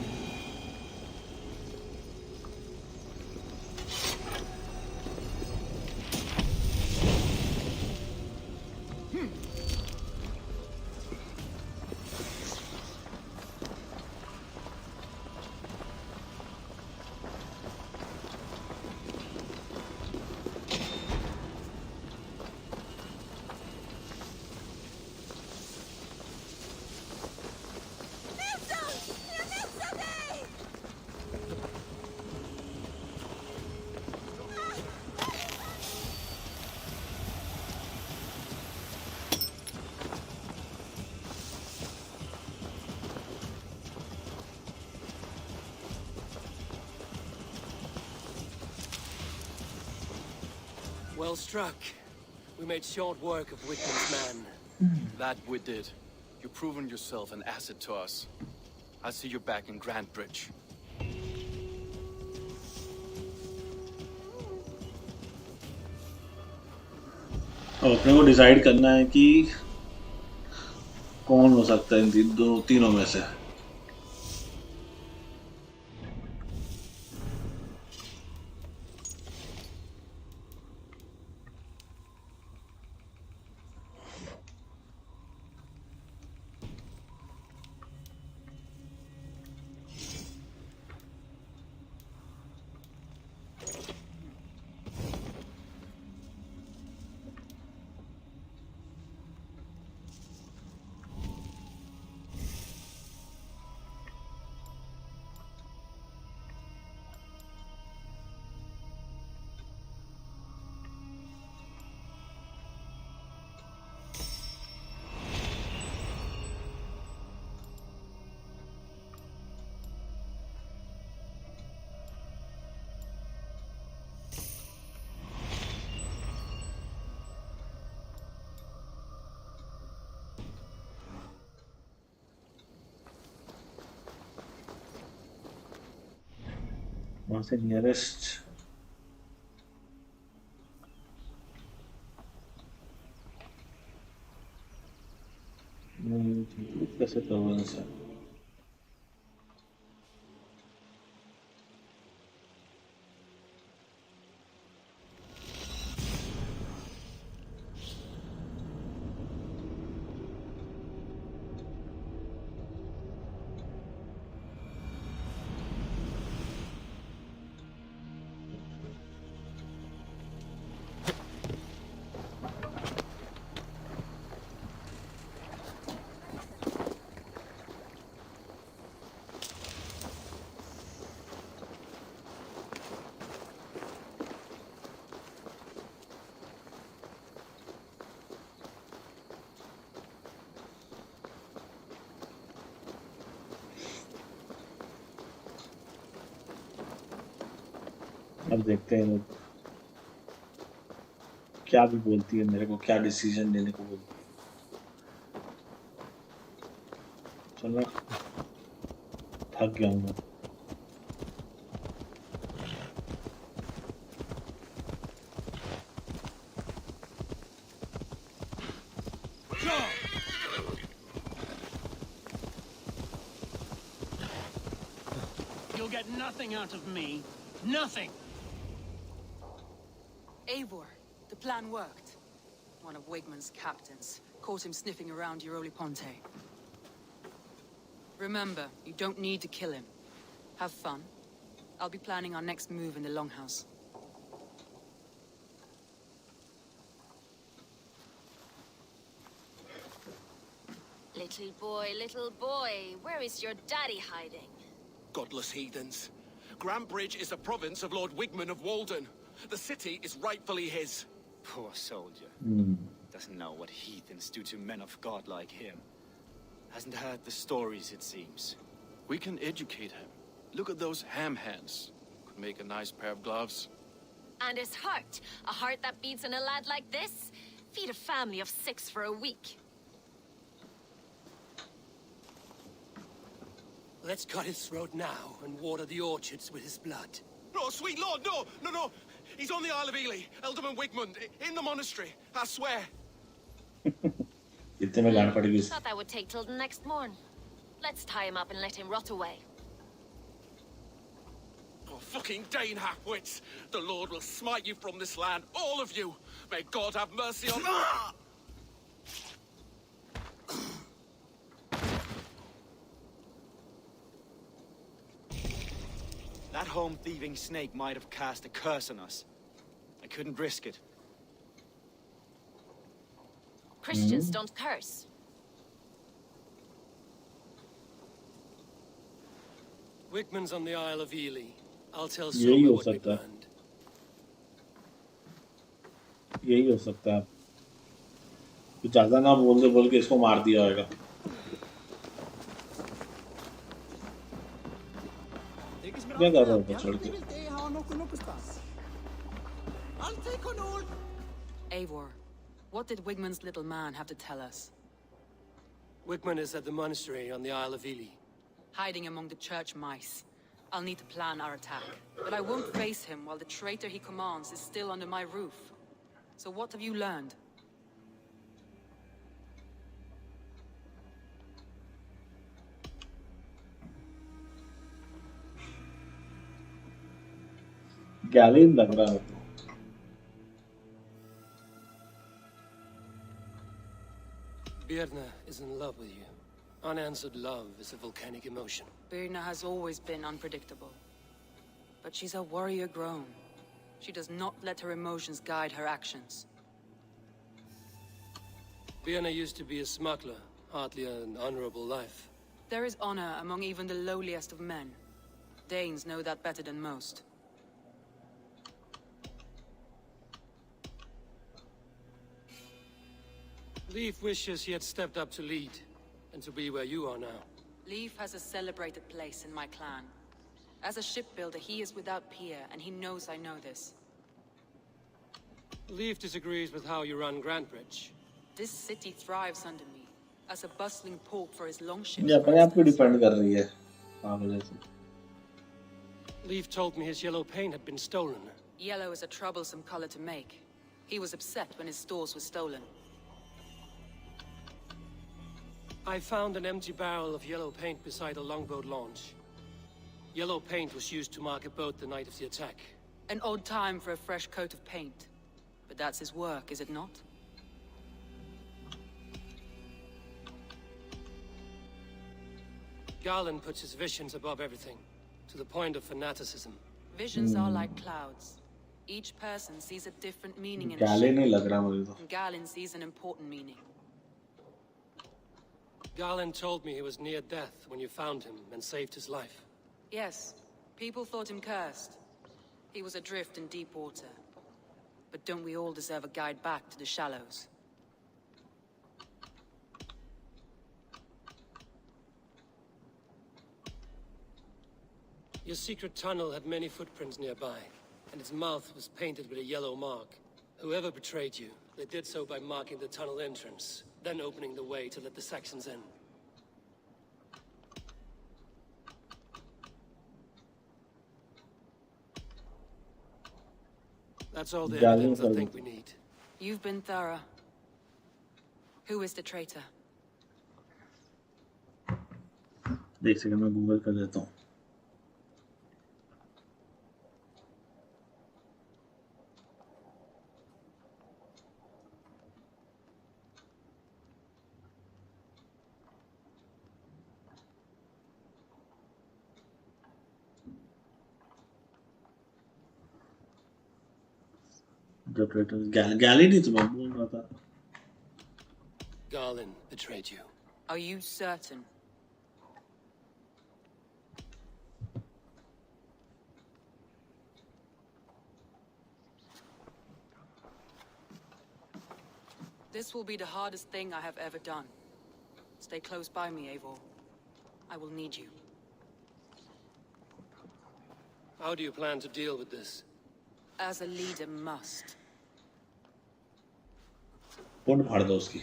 G: Well struck. We made short work of Wigman's man.
I: That we did. You've proven yourself an asset to us. I'll see you back in Grand Bridge.
A: अब अपने को decide करना है कि कौन हो सकता है इन दो तीनों में से. वहाँ से नियरेस्ट कैसे करवाना है. अब देखते हैं लोग क्या भी बोलती है, मेरे को क्या डिसीजन लेने को बोलती है. चलो थक गया हूँ.
E: You'll get nothing out of me. Nothing!
K: Eivor, the plan worked. One of Wigman's captains caught him sniffing around Euroli Ponte. Remember, you don't need to kill him. Have fun. I'll be planning our next move in the Longhouse.
H: Little boy, where is your daddy hiding?
I: Godless heathens. Grand Bridge is a province of Lord Wigman of Walden. The city is rightfully his.
B: Poor soldier. Doesn't know what heathens do to men of God like him. Hasn't heard the stories, it seems.
I: We can educate him. Look at those ham hands. Could make a nice pair of gloves.
H: And his heart. A heart that beats in a lad like this. Feed a family of 6 for a week.
D: Let's cut his throat now and water the orchards with his blood.
I: No, sweet lord, no, no, no. He's on the Isle of Ely, Ealdorman Wigmund, in the monastery, I swear.
A: इतने में गांड पड़ेगी.
H: Thought that would take till the next morn. Let's tie him up and let him rot away.
I: Oh, fucking Dane halfwits! The Lord will smite you from this land, all of you! May God have mercy on...
B: That home-thieving snake might have cast a curse on us. I couldn't risk it.
H: Christians don't curse.
D: Wigman's on the Isle of Ely. I'll tell
A: यही
D: Soma
A: हो
D: what we
A: सकता है.
D: learned.
A: यही हो सकता है. कुछ ज्यादा ना बोल के इसको मार दिया होगा. क्या कर रहा है चढ़ के?
K: Eivor, what did Wigmund's little man have to tell us?
D: Wigman is at the monastery on the Isle of Ely.
K: Hiding among the church mice. I'll need to plan our attack. But I won't face him while the traitor he commands is still under my roof. So what have you learned?
A: गैलिन लग रहा है.
D: Birna is in love with you. Unanswered love is a volcanic emotion.
K: Birna has always been unpredictable. But she's a warrior grown. She does not let her emotions guide her actions.
D: Birna used to be a smuggler, hardly an honorable life.
K: There is honor among even the lowliest of men. Danes know that better than most.
D: Leif wishes he had stepped up to lead, and to be where you are now.
K: Leif has a celebrated place in my clan. As a shipbuilder, he is without peer, and he knows I know this.
D: Leif disagrees with how you run Grantbridge.
K: This city thrives under me, as a bustling port for his longships.
A: ये अपने आप को defend कर रही है. पागल है.
D: Leif told me his yellow paint had been stolen.
K: Yellow is a troublesome color to make. He was upset when his stores were stolen.
D: I found an empty barrel of yellow paint beside a longboat launch. Yellow paint was used to mark a boat the night of the attack.
K: An odd time for a fresh coat of paint. But that's his work, is it not?
D: Garland puts his visions above everything, to the point of fanaticism.
K: Visions are like clouds. Each person sees a different meaning in a
A: गैलिन
K: ship,
A: नहीं लग रहा मुझे तो.
K: and Galen sees an important meaning.
D: Garland told me he was near death when you found him and saved his life.
K: Yes, people thought him cursed. He was adrift in deep water. But don't we all deserve a guide back to the shallows?
D: Your secret tunnel had many footprints nearby, and its mouth was painted with a yellow mark. Whoever betrayed you, they did so by marking the tunnel entrance, then opening the way to let the Saxons in. That's all the evidence I think we need.
K: You've been thorough. Who is the traitor?
A: देख सके मैं Google कर देता हूँ. गैलिन ही तो मैं बोल रहा था.
D: Garland betrayed you.
K: Are you certain? This will be the hardest thing I have ever done. Stay close by me, Eivor. I will need you.
D: How do you plan to deal with this?
K: As a leader must.
A: Pund फाड़ दो उसकी.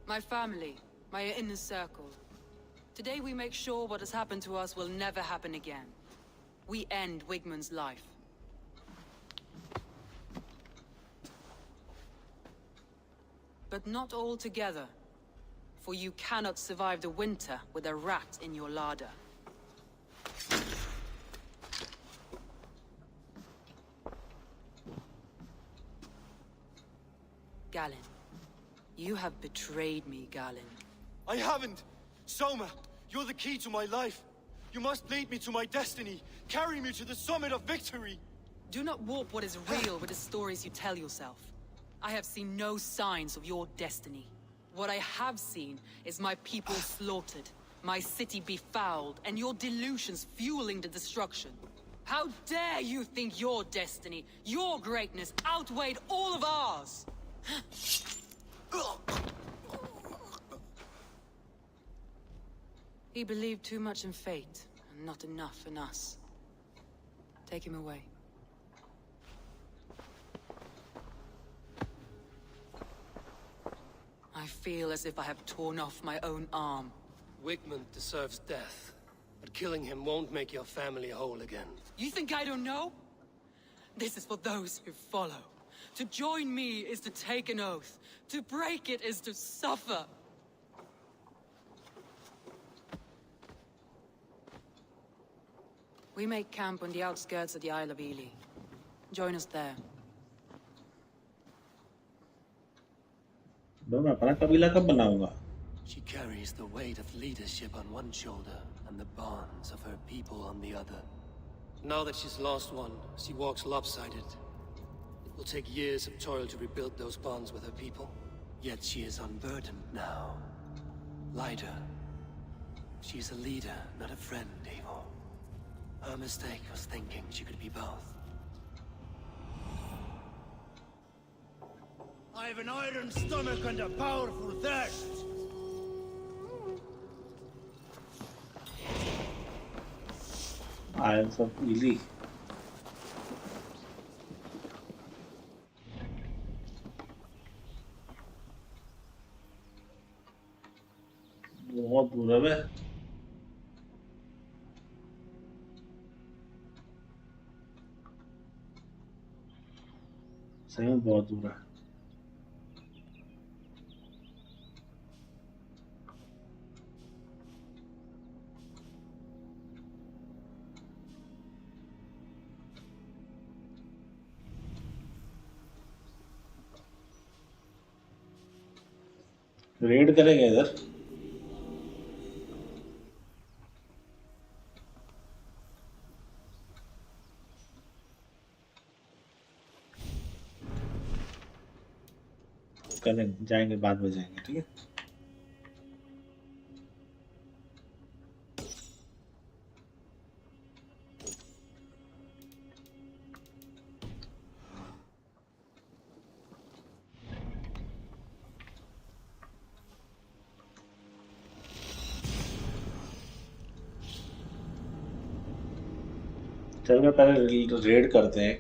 K: My family, my inner circle. Today we make sure what has happened to us will never happen again. We end Wigmund's life. But not all together. For you cannot survive the winter with a rat in your larder. Galen. You have betrayed me, Galen.
F: I haven't! Soma, you're the key to my life. You must lead me to my destiny. Carry me to the summit of victory.
K: Do not warp what is real with the stories you tell yourself. I have seen no signs of your destiny. What I have seen is my people slaughtered, my city befouled, and your delusions fueling the destruction. How dare you think your destiny, your greatness, outweighed all of ours? He believed too much in fate, and not enough in us. Take him away. I feel as if I have torn off my own arm.
D: Wigmund deserves death, but killing him won't make your family whole again.
K: You think I don't know? This is for those who follow. To join me is to take an oath. To break it is to suffer. We make camp on the outskirts of the Isle of Ely. Join us there.
A: मैं अपना कबीला कब बनाऊंगा?
D: She carries the weight of leadership on one shoulder and the bonds of her people on the other. Now that she's lost one, she walks lopsided. It will take years of toil to rebuild those bonds with her people. Yet she is unburdened now. Lighter. She's a leader, not a friend, Eivor. Her mistake was thinking she could be both.
F: I have an iron stomach and a powerful thirst.
A: Isles of Ely. बहुत दूर है बे. सही में बहुत दूर है. Red करेंगे इधर. करेंगे, जाएंगे, बाद में जाएंगे, ठीक है. चल के पहले रेड करते हैं.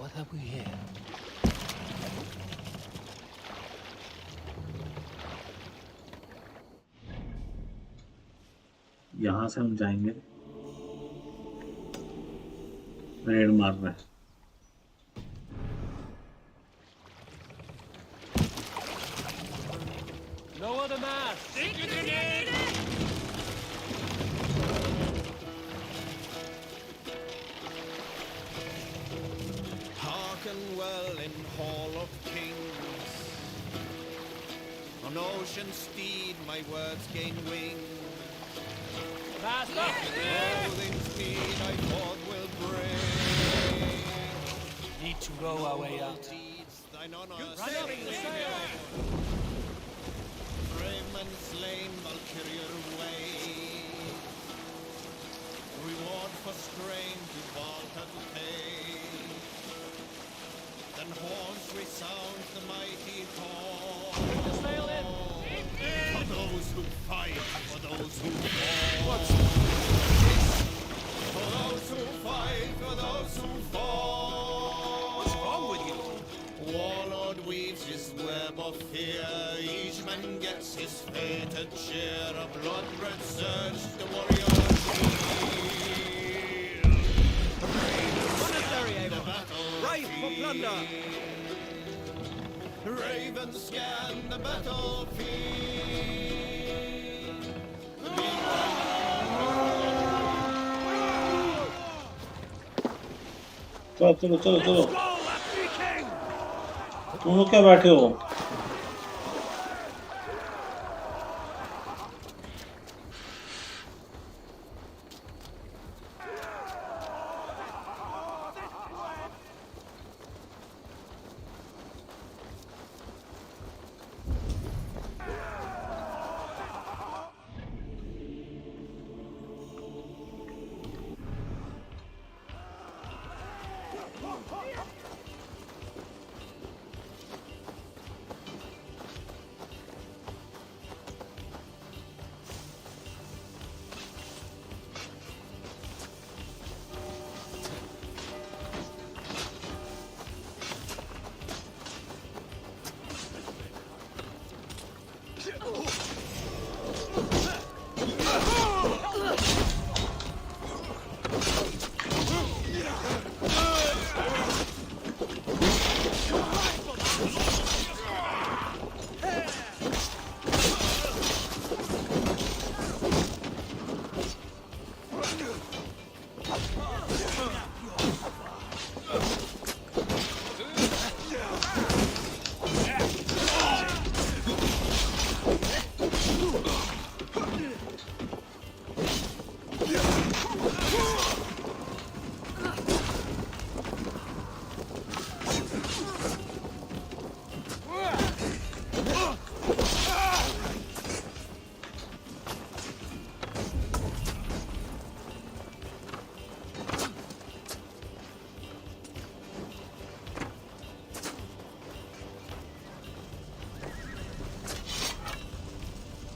D: What have we here?
A: यहाँ से हम जाएंगे. रेड मार रहे हैं.
F: No other mass!
L: Hearken well in hall On ocean steed, my words gain wing.
G: Master!
L: Loathing speed, I forth will bring.
G: Need to row our way out.
L: Deeds, thine honor,
G: Running the sail!
L: Brave and slain, Valkyrier way. Reward for strain to Valka to pay. Then horns resound the mighty horn.
G: Sail in!
L: For those who fight, for those who fall. For those who fight, for those who fall.
G: What's wrong with you?
L: Warlord weaves his web of fear. Each man gets his fated share. A blood-red surge, the warrior
G: Monastery,
L: the
G: Avon!
L: battle.
G: Right for plunder!
L: Ravens scan the battlefield.
A: चलो चलो चलो चलो तुम लोग क्या बैठे हो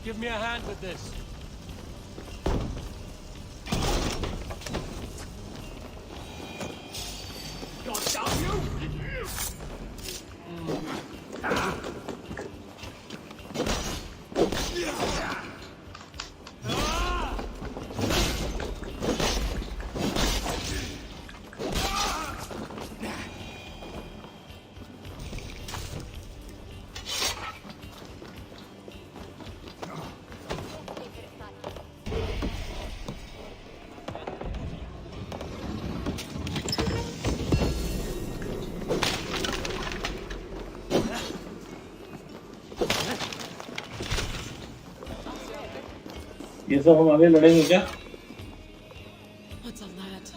G: Give me a hand with this.
A: ये सब हम आगे लड़ेंगे क्या
K: What's a lad?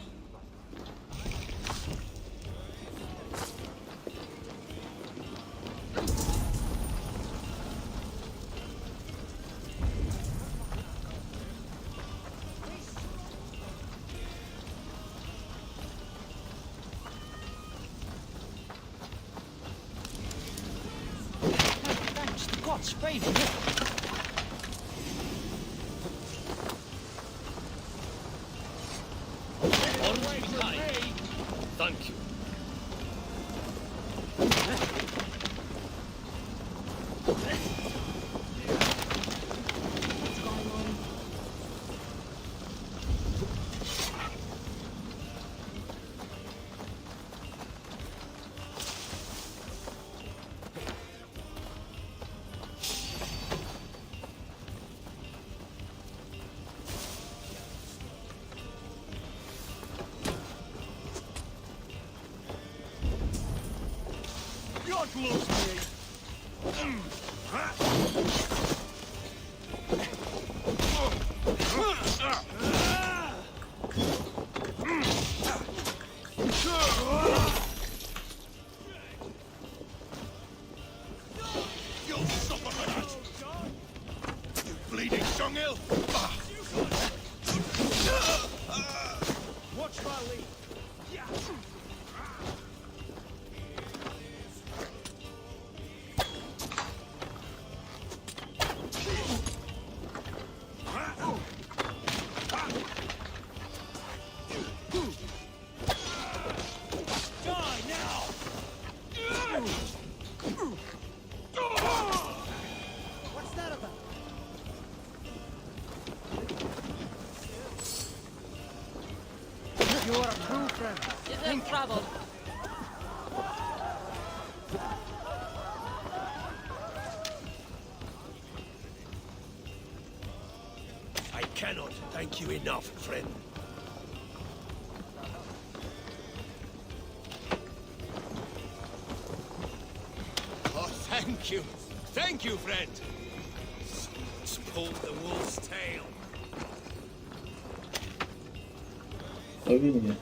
G: The gods favor you. Thank you. God loves me.
L: You'll suffer for that! You bleeding dunghill!
E: Watch Valhalla. Die now!
F: What's that about? You are a true friend.
K: You're in trouble.
E: I cannot thank you enough, friend.
L: Oh, thank you! Thank you, friend!
E: Someone's pulled the wolf's tail.
A: अभी नहीं है.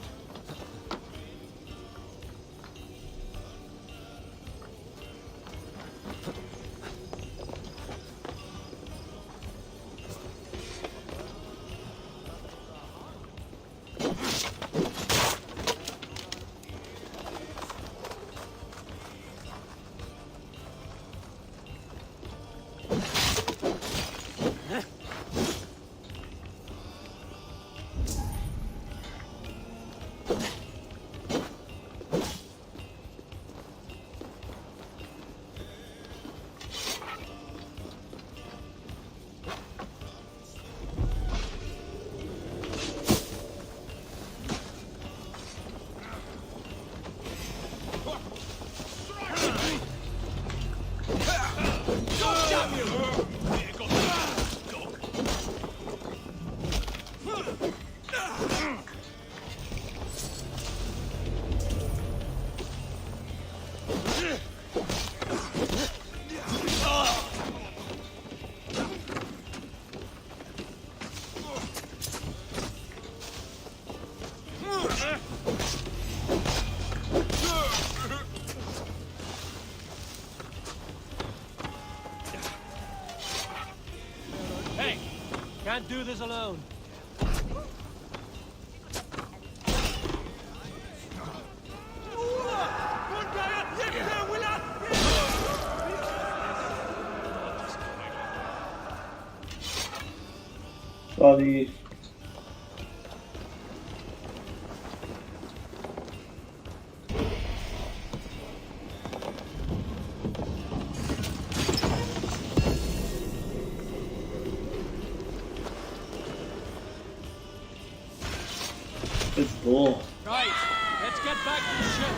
E: Hey, can't do this alone.
A: Sorry. Let's go.
E: Right, let's get back to the ship.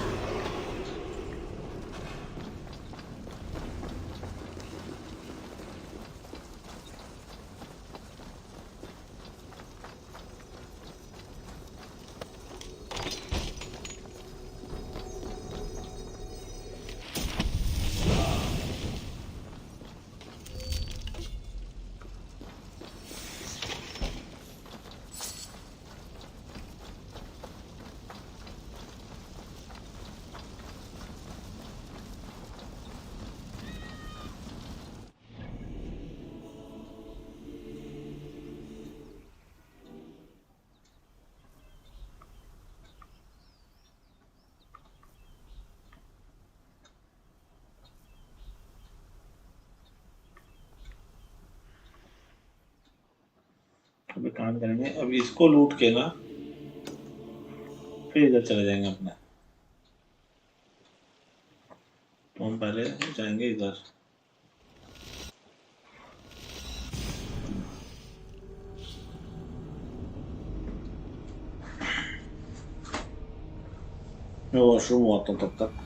A: अभी काम करेंगे. अभी इसको लूट के ना फिर इधर चले जाएंगे अपने. तो हम पहले जाएंगे इधर. मैं वॉशरूम आता हूँ तब तक.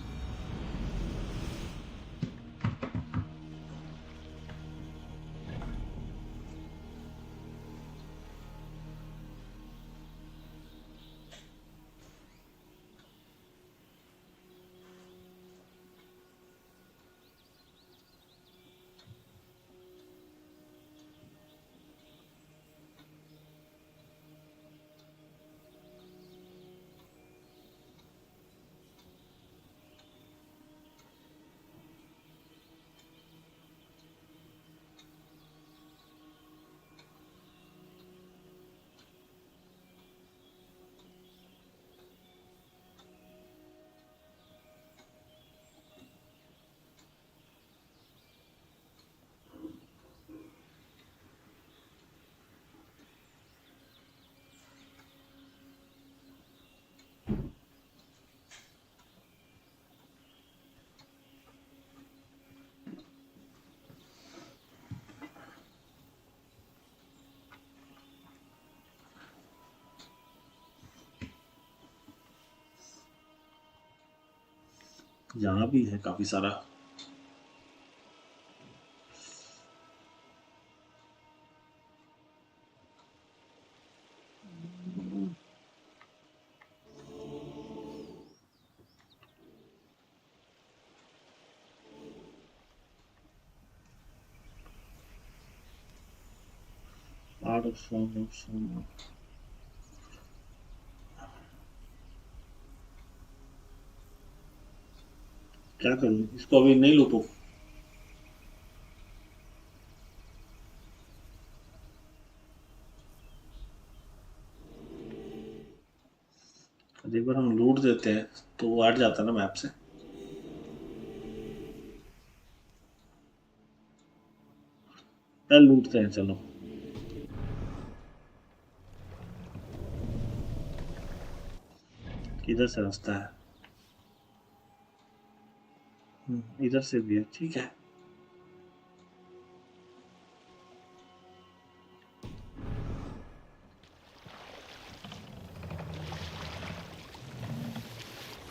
A: यहाँ भी है काफी सारा। Art of Song of Song। क्या करूँ इसको, अभी नहीं लूटूं? एक बार हम लूट देते हैं तो वो हट जाता है ना मैप से। लूटते हैं चलो। किधर से रास्ता है? इधर से भी है, ठीक है।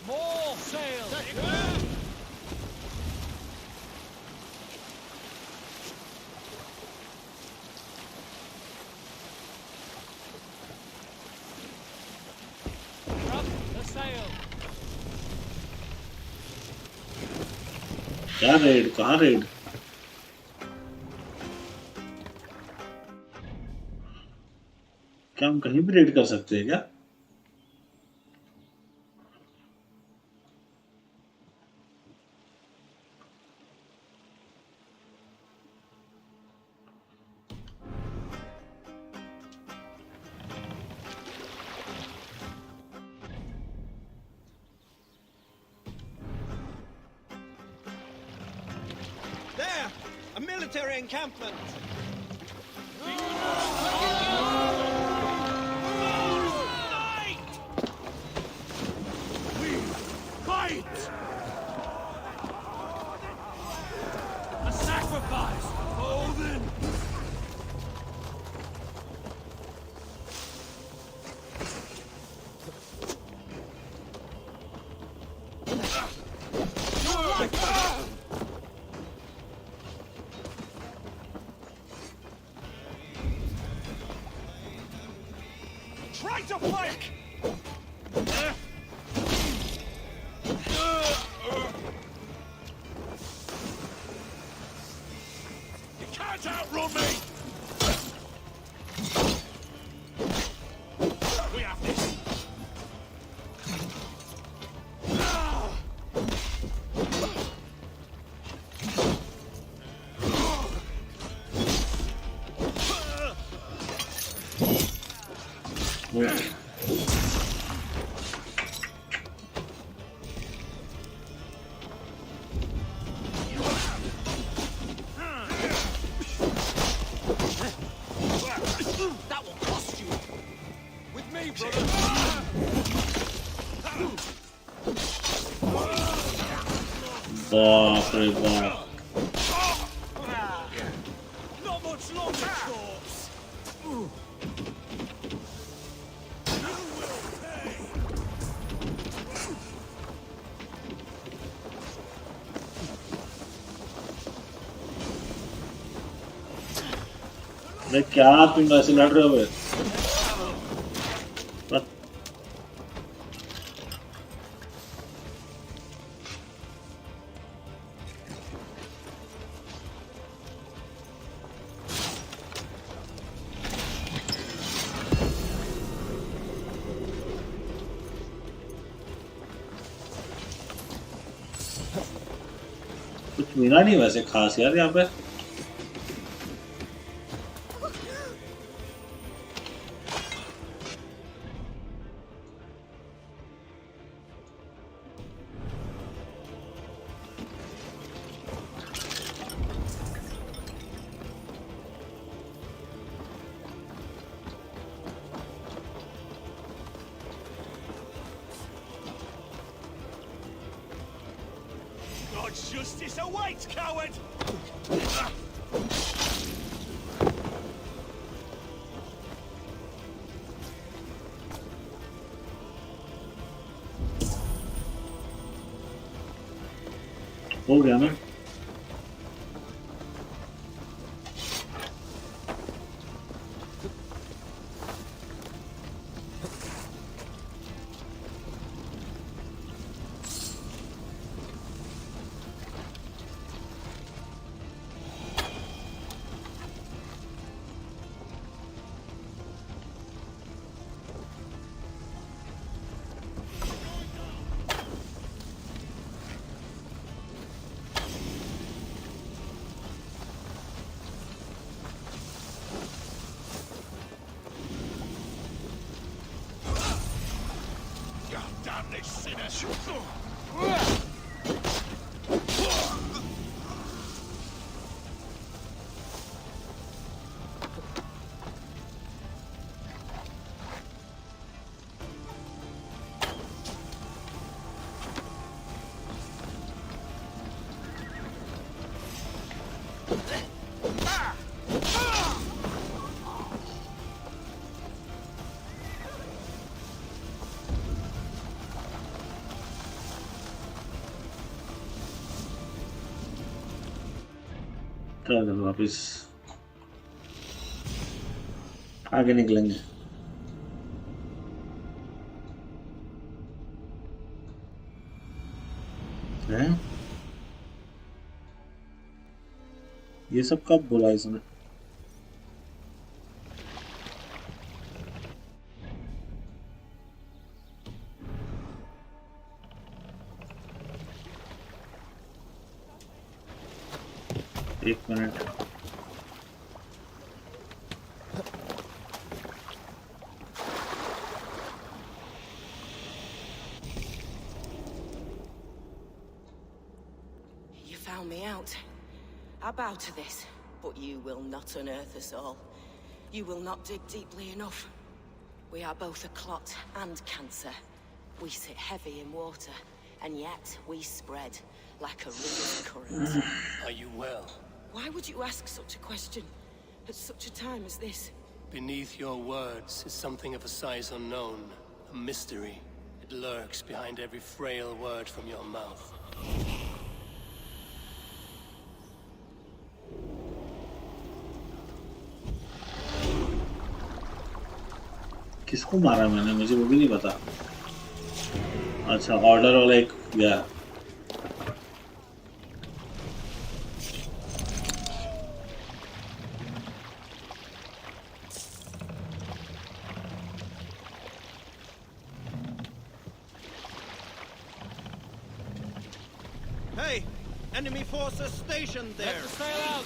E: More sail! Up the sail!
A: क्या रेड? कहाँ रेड? क्या हम कहीं भी रेड कर सकते हैं क्या?
F: There! A military encampment!
E: Fight! A sacrifice! Odin! Try to flank! You can't outrun me! We have this! That will cost you! With me, brother!
A: बाप रे बाप।
E: Not much longer, corpse!
A: अरे क्या तुम ऐसे लड़ रहे हो बे? कुछ मिला नहीं वैसे खास यार यहाँ पे।
E: God's justice awaits, coward!
A: हो गया ना? चलो वापिस आगे निकलेंगे। हैं? ये सब कब बोला इसने? एक minute.
M: You found me out. I bow to this, but you will not unearth us all. You will not dig deeply enough. We are both a clot and cancer. We sit heavy in water, and yet we spread like a river's current.
D: Are you well?
M: Why would you ask such a question at such a time as this?
D: Beneath your words is something of a size unknown, a mystery. It lurks behind every frail word from your mouth.
A: किसको मारा मैंने? मुझे वो भी नहीं पता। अच्छा, order वाला एक गया।
L: Hey! Enemy forces stationed there!
G: Let the sail out!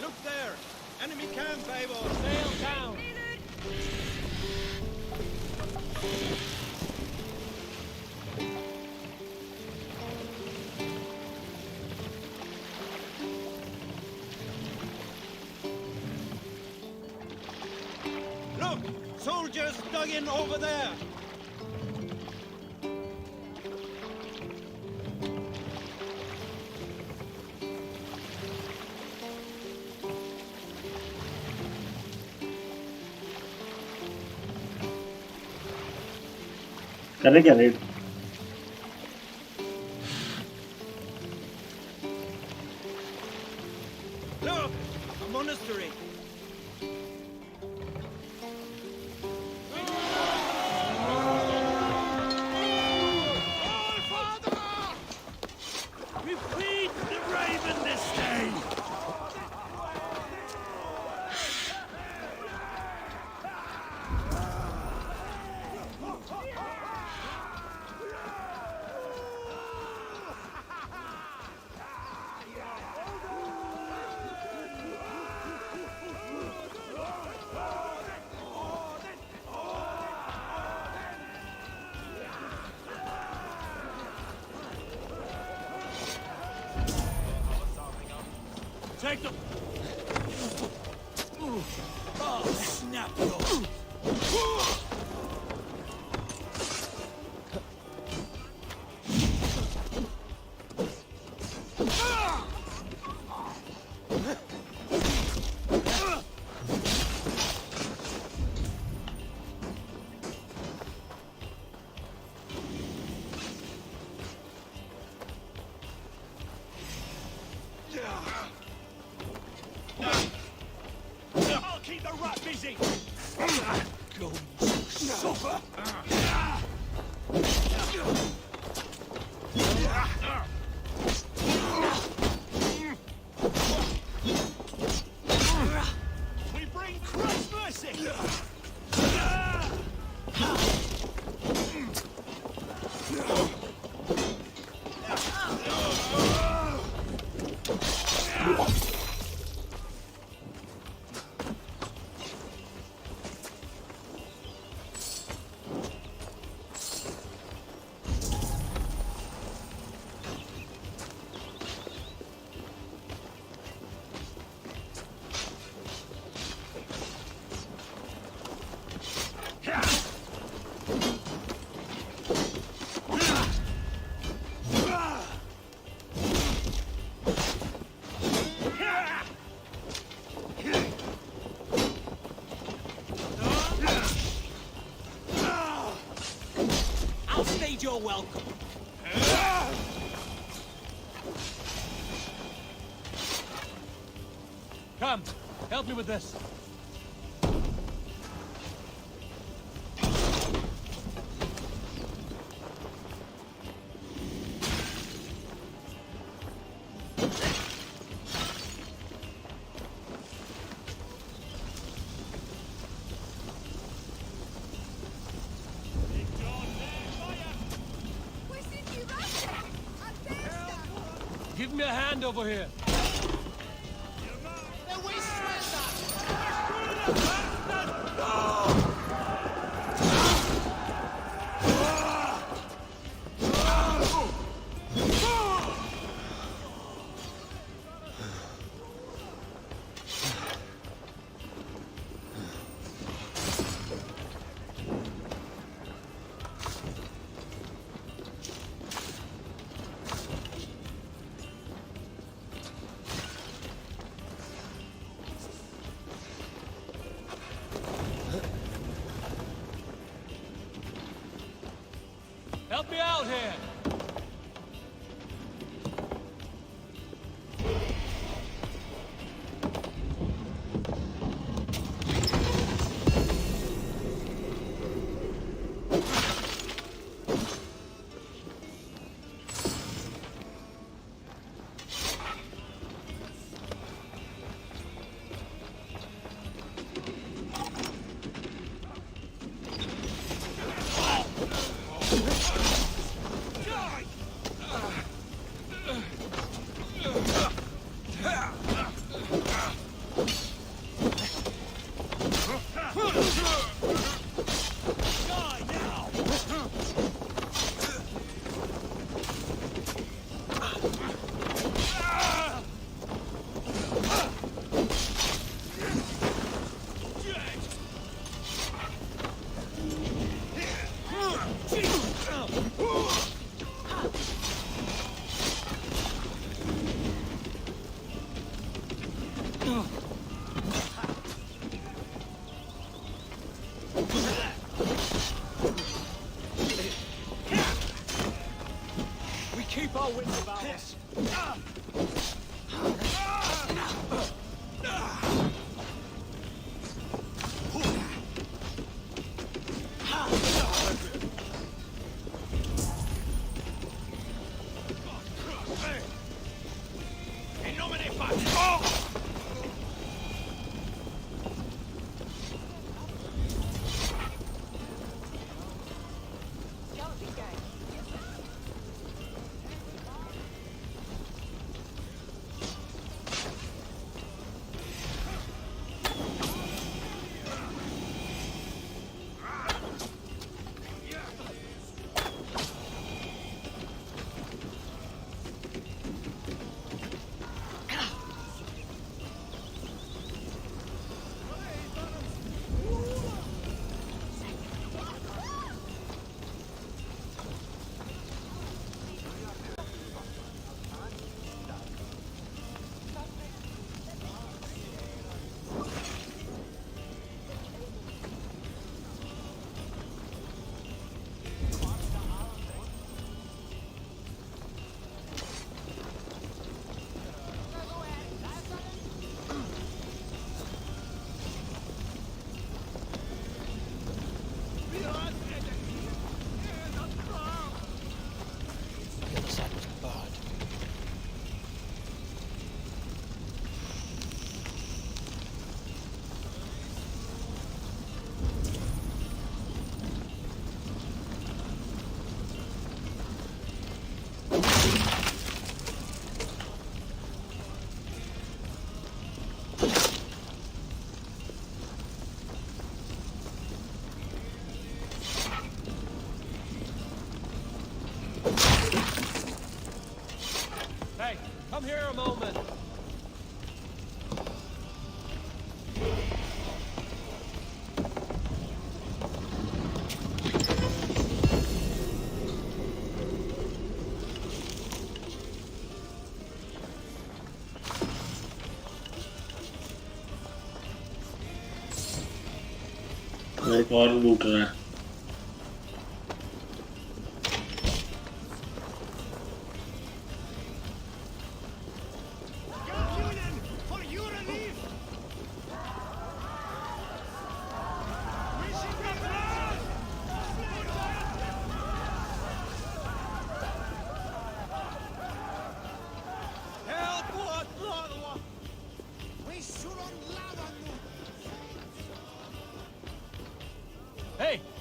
L: Look there! Enemy camp, Eivor!
G: Sail down!
L: Look! Soldiers dug in over there!
A: करे क्या red?
L: Look! A monastery!
E: We feed the raven this day! Take them! Oh, snap your...
G: I'll stage your welcome. Come, help me with this. Give me a hand over here. Help me out here! We keep our wits about us. Hey, come here a moment.
A: एक और लूट रहा है।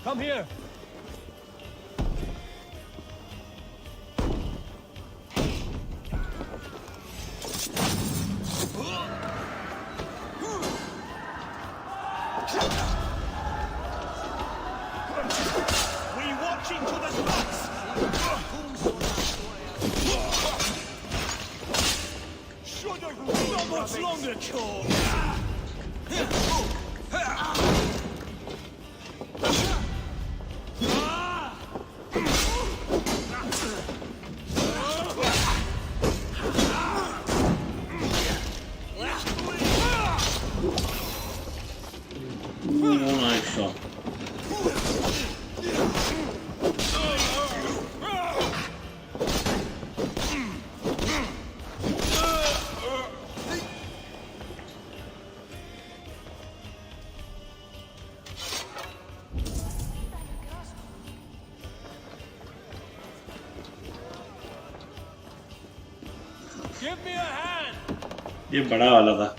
E: Come here.
L: We watch into the backs.
E: Not much longer, Cole.
A: Nice shot.
E: Give me a hand.
A: ये बड़ा वाला था.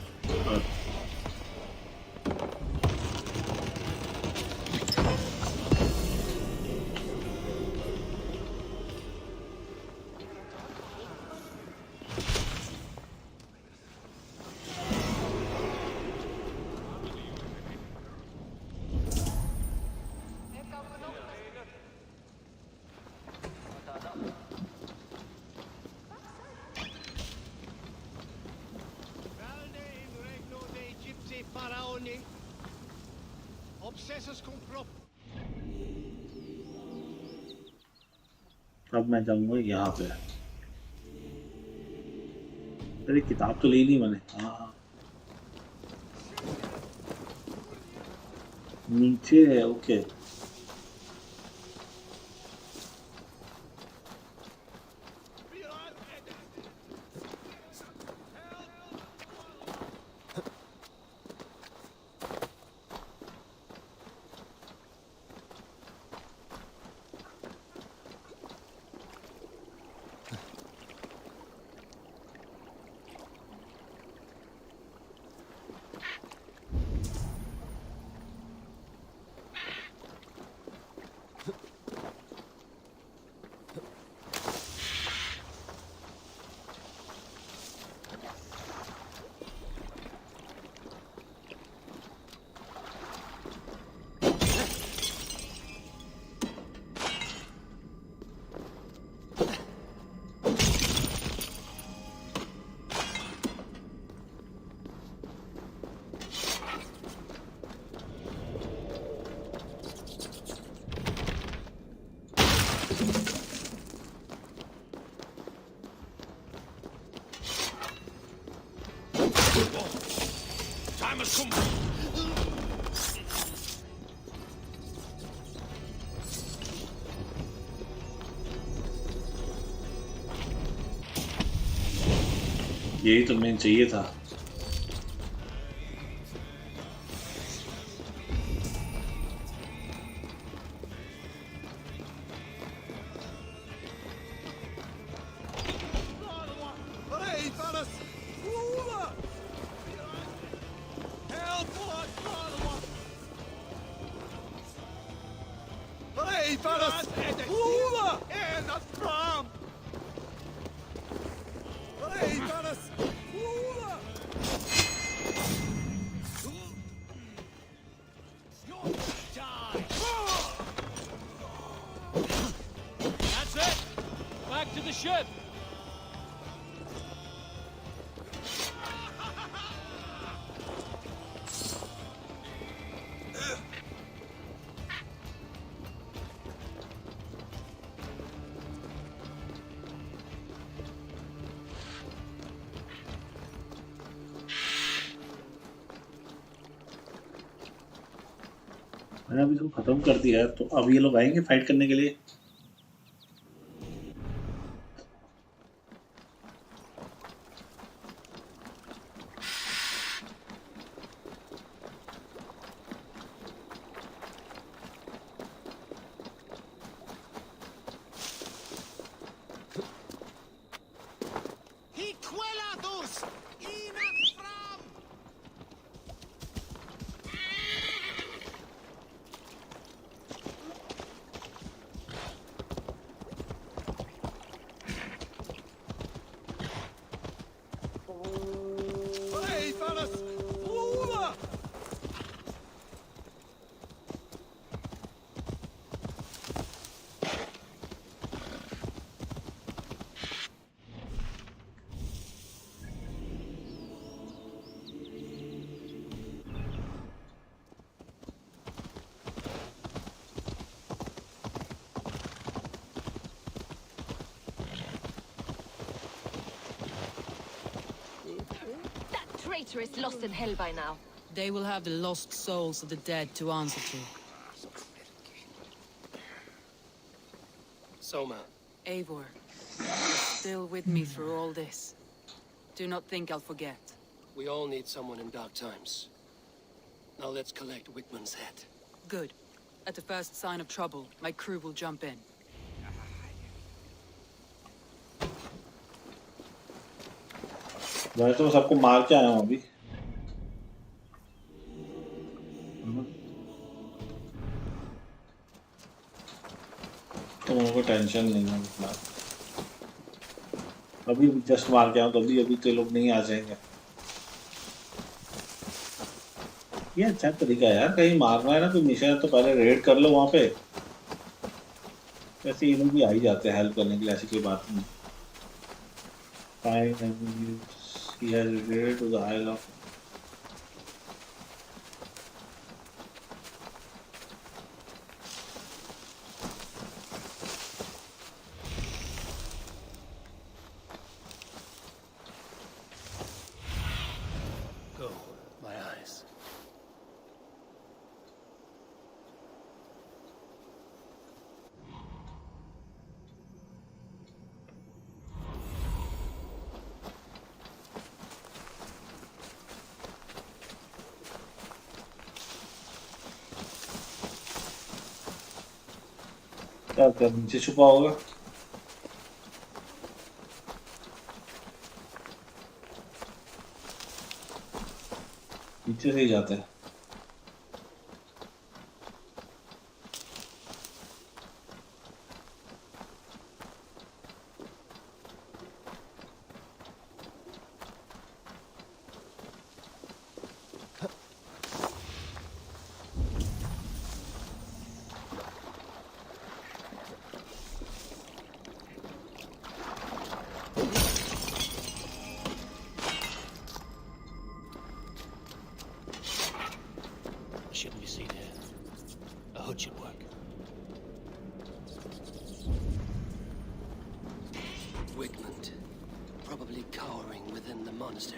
A: अब मैं जाऊंगा यहाँ पे. अरे किताब तो ले ली मैंने. हाँ नीचे है. Okay
E: Time has come.
A: यही तो मैं चाहिए था.
E: That's it. Back to the ship.
A: मैंने अभी तो खत्म कर दिया है. तो अब ये लोग आएंगे फाइट करने के लिए.
H: traitorous lost in hell by now.
K: They will have the lost souls of the dead to answer to.
D: Soma.
K: Eivor, you're still with me through all this. Do not think I'll forget.
D: We all need someone in dark times. Now let's collect Wickman's head.
K: Good. At the first sign of trouble, my crew will jump in.
A: वैसे तो सबको मार के आया हूँ अभी। तो उनको टेंशन नहीं है मतलब। अभी जस्ट मार के आया हूँ अभी तो लोग नहीं आ जाएंगे। ये अच्छा तरीका है यार, कहीं मारना है ना कोई मिशन है तो पहले रेड कर लो वहाँ पे। वैसे ये लोग भी आ ही जाते हैं हेल्प करने के लिए, ऐसी कोई बात नहीं। Fine, he has related to the Isle of
D: Go, my eyes.
A: क्या नीचे छुपा होगा। नीचे से ही जाते हैं।
D: Shouldn't be seen here. A hood should work. Wickman, probably cowering within the monastery.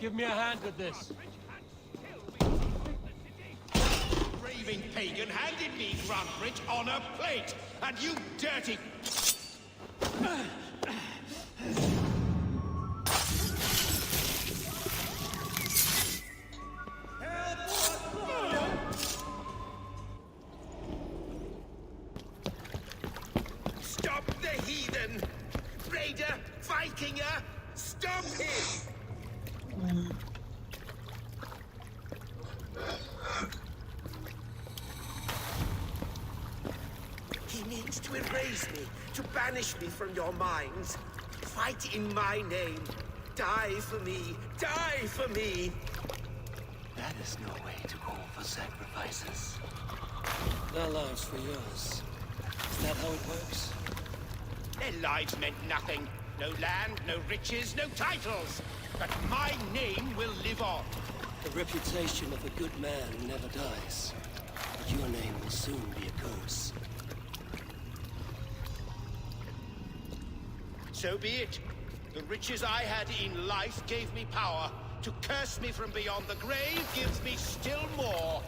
E: Give me a hand with this.
L: Raving pagan handed me Grantbridge on a plate, and you dirty... Stop the heathen! Raider! Vikinger! Stop him! He means to erase me, to banish me from your minds. Fight in my name. Die for me. Die for me.
D: That is no way to call for sacrifices. Their lives for yours. Is that how it works?
L: Their lives meant nothing. No land, no riches, no titles. But my name will live on.
D: The reputation of a good man never dies. But your name will soon be a curse.
L: So be it. The riches I had in life gave me power. To curse me from beyond the grave gives me still more.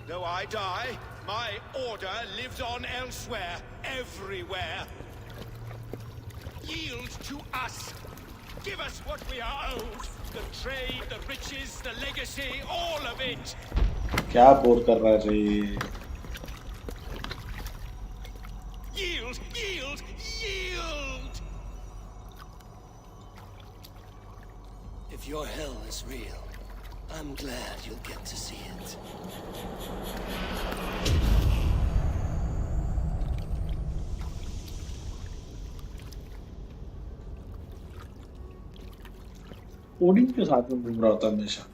L: Though I die, my order lives on elsewhere, everywhere. Yield to us. Give us what we are owed. The trade, the riches, the legacy, all of it.
A: क्या bore कर रहा है ये?
L: Yield, yield, yield!
D: If your hell is real, I'm glad you'll get to see it.
A: Odin के साथ में घूम रहा होता है हमेशा।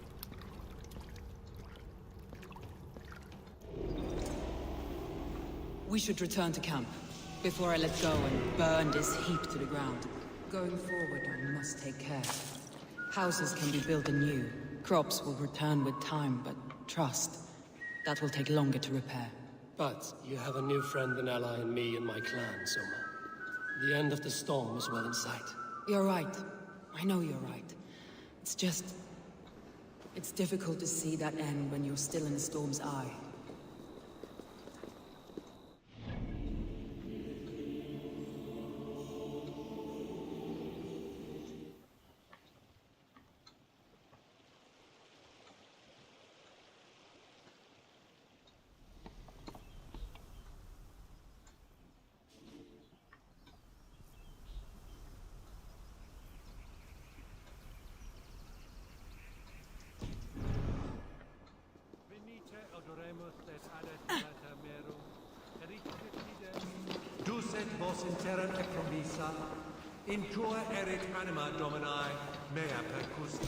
K: We should return to camp before I let go and burn this heap to the ground. Going forward, I must take care. Houses can be built anew. Crops will return with time, but trust, that will take longer to repair.
D: But you have a new friend and ally in me and my clan, Soma. The end of the storm is well in sight.
K: You're right. I know you're right. It's just... it's difficult to see that end when you're still in the storm's eye.
N: Ducet vos in terra necromisa, in tua erit anima domini, mea percussi.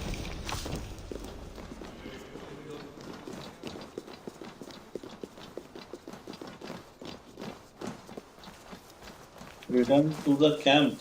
A: Return to the camp.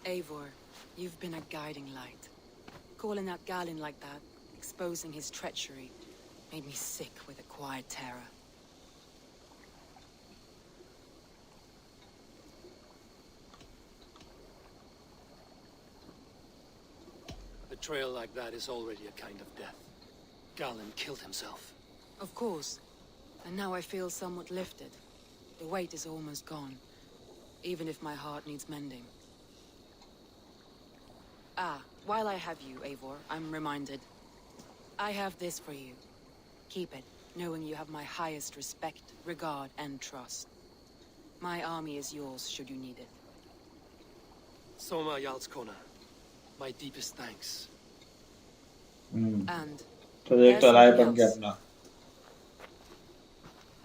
K: Eivor, you've been a guiding light. Calling out Galin like that, exposing his treachery, made me sick with a quiet terror.
D: Betrayal like that is already a kind of death. Galin killed himself.
K: Of course. And now I feel somewhat lifted. The weight is almost gone, even if my heart needs mending. Ah, while I have you, Eivor, I'm reminded. I have this for you. Keep it, knowing you have my highest respect, regard, and trust. My army is yours, should you need it.
D: Soma Yalskona, my deepest thanks.
K: And
A: तो एक तो life बन गया अपना.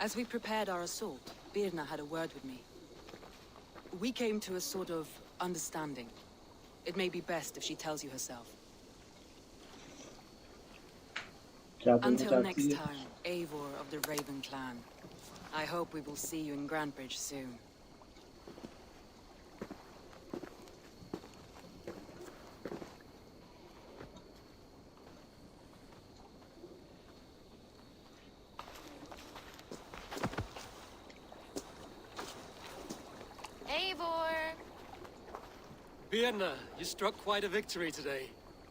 K: as we prepared our assault, Birna had a word with me. We came to a sort of understanding. It may be best if she tells you herself. Until next time, Eivor of the Raven clan. I hope we will see you in Grantebridge soon.
H: Eivor!
D: Birna, you struck quite a victory today.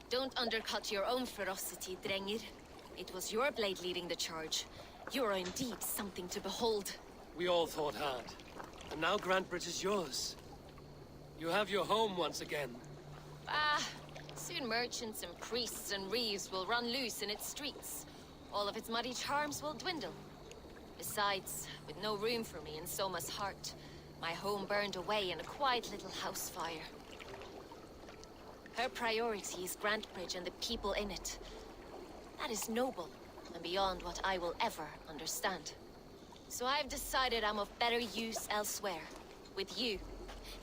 H: Don't undercut your own ferocity, Drengir. It was your blade leading the charge. You are indeed something to behold.
D: We all fought hard. And now Grantebridge is yours. You have your home once again.
H: Ah, soon merchants and priests and reeves will run loose in its streets. All of its muddy charms will dwindle. Besides, with no room for me in Soma's heart, my home burned away in a quiet little house fire. Her priority is Grantebridge and the people in it. That is noble, and beyond what I will ever understand. So I've decided I'm of better use elsewhere. With you,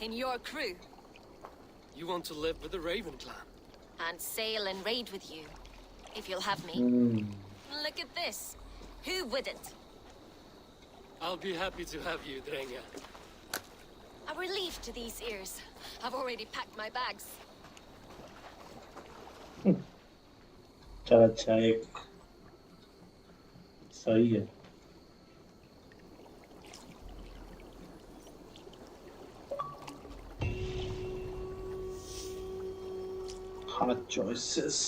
H: in your crew.
D: You want to live with the Raven clan?
H: And sail and raid with you, if you'll have me. Look at this. Who wouldn't?
D: I'll be happy to have you, Drenga.
H: A relief to these ears. I've already packed my bags.
A: चल अच्छा एक सही है. Hard choices.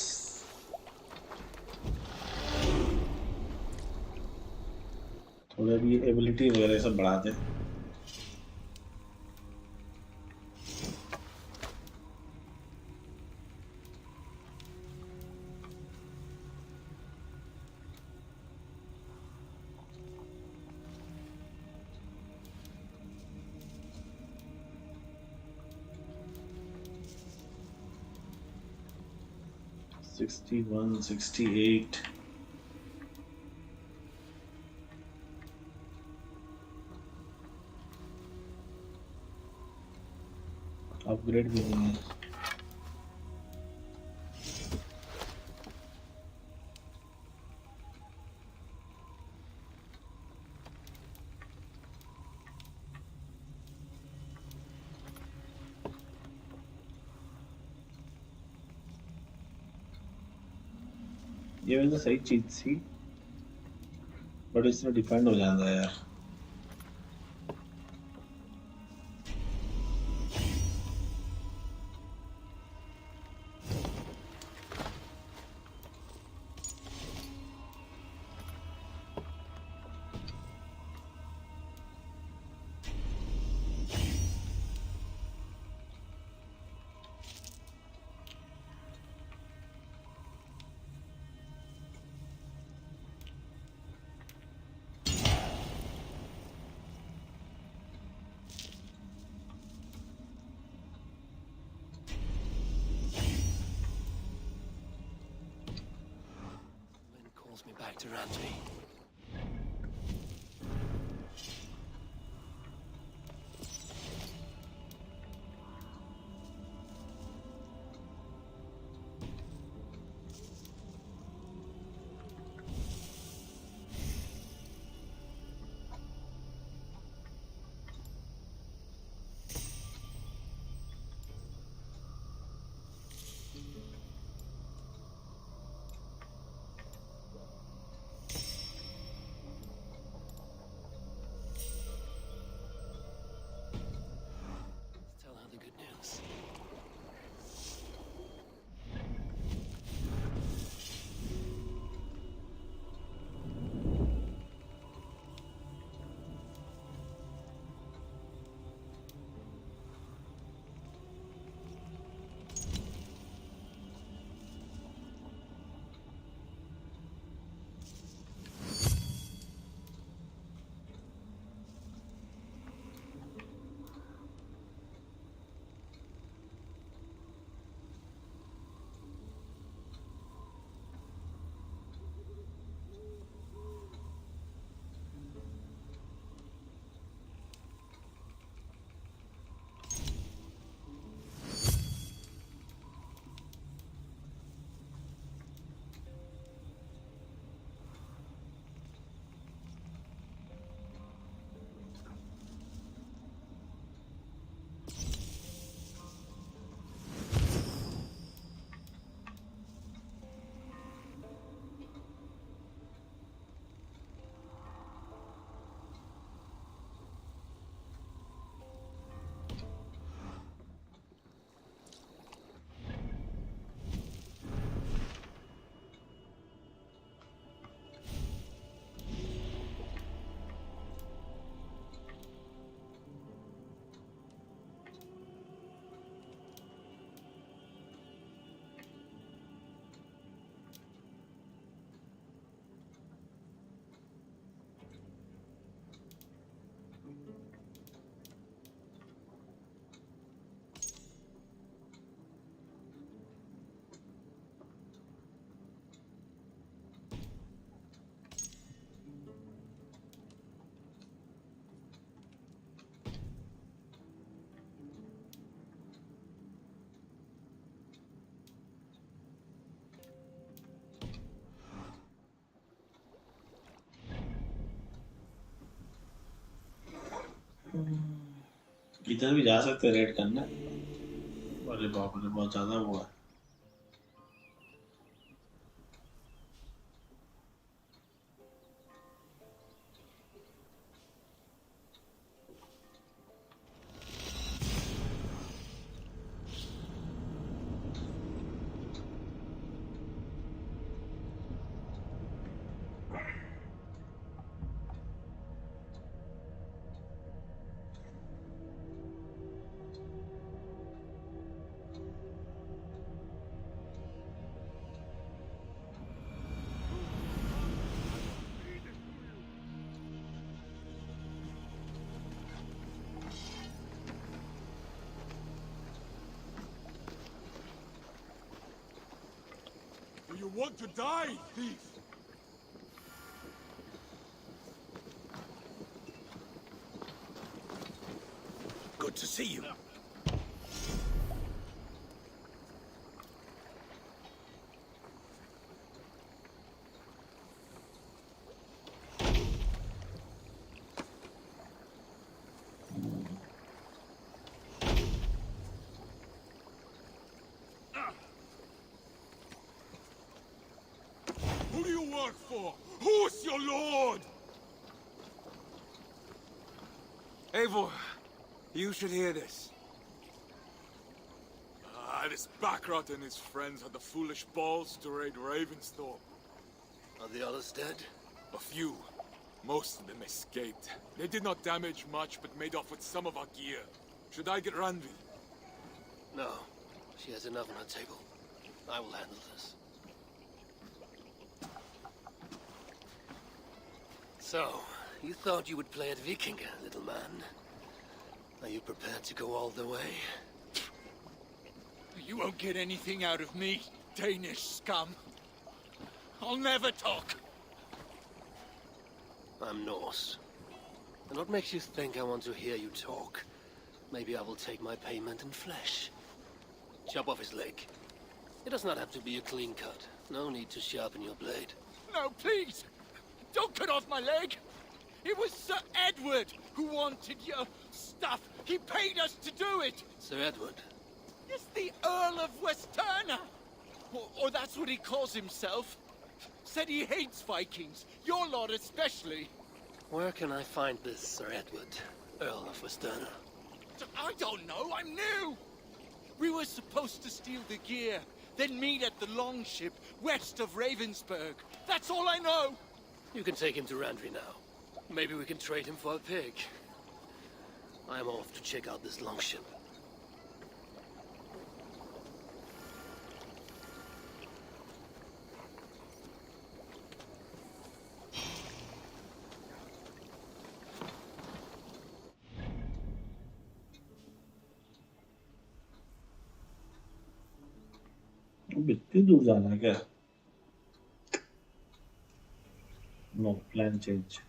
A: थोड़े भी ability वगैरह सब बढ़ा दे. $61, $68. अपग्रेड भी नहीं है. ये वैसे सही चीज थी, बट इसमें डिपेंड हो जाता है यार.
D: Me back to Ramsey.
A: इधर भी जा सकते रेड करने। अरे बाप रे, बहुत ज्यादा वो है।
O: Do you want to die, thief?
G: Good to see you.
O: Who do you work for? Who's your lord?
P: Eivor, you should hear this.
O: This Backrot and his friends had the foolish balls to raid Ravensthorpe.
D: Are the others dead?
O: A few. Most of them escaped. They did not damage much, but made off with some of our gear. Should I get Randvi?
D: No. She has enough on her table. I will handle this. So, you thought you would play at Viking, little man? Are you prepared to go all the way?
G: You won't get anything out of me, Danish scum. I'll never talk.
D: I'm Norse. And what makes you think I want to hear you talk? Maybe I will take my payment in flesh. Chop off his leg. It does not have to be a clean cut. No need to sharpen your blade.
G: No, please! Don't cut off my leg! It was Sir Edward who wanted your stuff. He paid us to do it!
D: Sir Edward?
G: It's the Earl of Westerna! Or that's what he calls himself. Said he hates Vikings, your lot especially.
D: Where can I find this Sir Edward, Earl of Westerna?
G: I don't know, I'm new! We were supposed to steal the gear, then meet at the longship west of Ravensburg. That's all I know!
D: You can take him to Randvi now. Maybe we can trade him for a pig. I'm off to check out this longship.
A: इतनी दूर जाना है क्या? No plan change.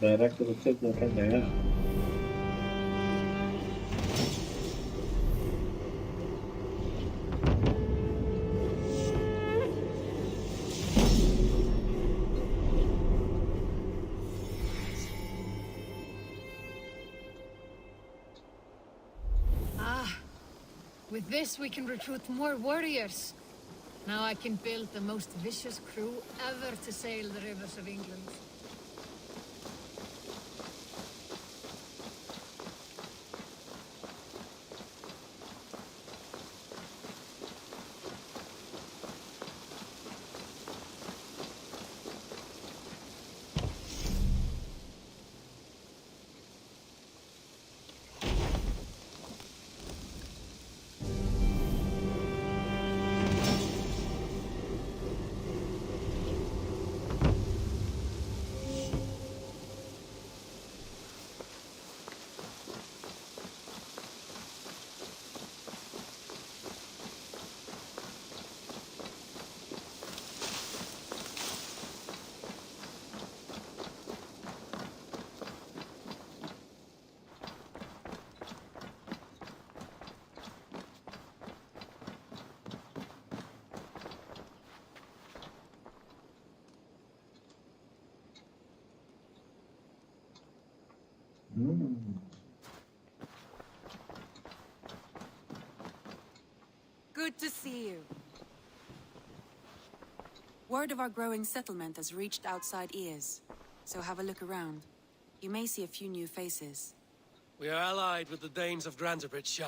A: Direct रूप से portal है.
Q: With this, we can recruit more warriors. Now I can build the most vicious crew ever to sail the rivers of England.
K: Good to see you. Word of our growing settlement has reached outside ears, so have a look around. You may see a few new faces.
D: We are allied with the Danes of Grantebridgeshire.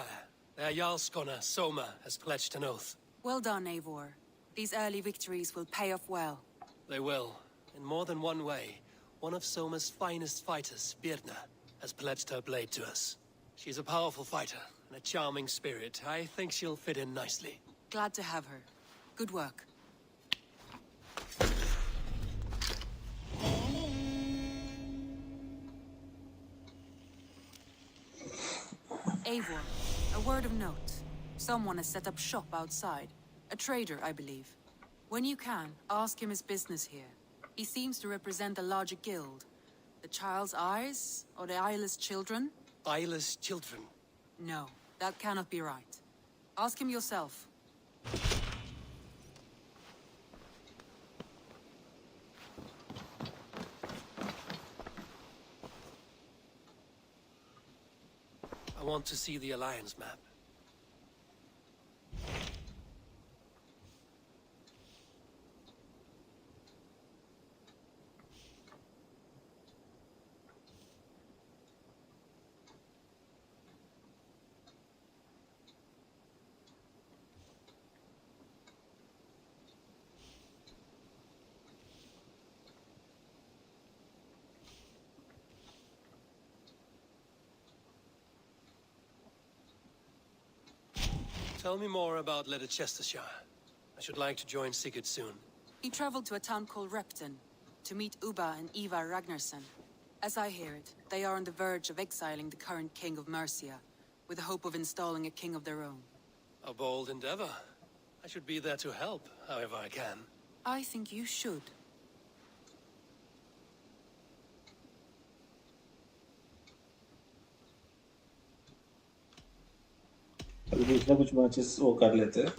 D: Their Jarlskona, Soma, has pledged an oath.
K: Well done, Eivor. These early victories will pay off well.
D: They will. In more than one way, one of Soma's finest fighters, Birna, has pledged her blade to us. She's a powerful fighter and a charming spirit. I think she'll fit in nicely.
K: Glad to have her. Good work. Eivor, a word of note. Someone has set up shop outside. A trader, I believe. When you can, ask him his business here. He seems to represent a larger guild. The Child's Eyes? Or the Eyeless Children?
D: Eyeless children?
K: No, that cannot be right. Ask him yourself.
D: I want to see the Alliance map. Tell me more about Leicestershire. I should like to join Sigurd soon.
K: He traveled to a town called Repton to meet Ubba and Ivar Ragnarsson. As I hear it, they are on the verge of exiling the current king of Mercia, with the hope of installing a king of their own.
D: A bold endeavor. I should be there to help, however I can.
K: I think you should.
A: अभी दूसरा कुछ matches वो कर लेते हैं.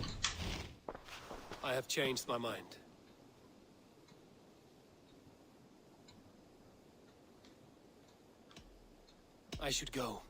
D: I have changed my mind. I should go.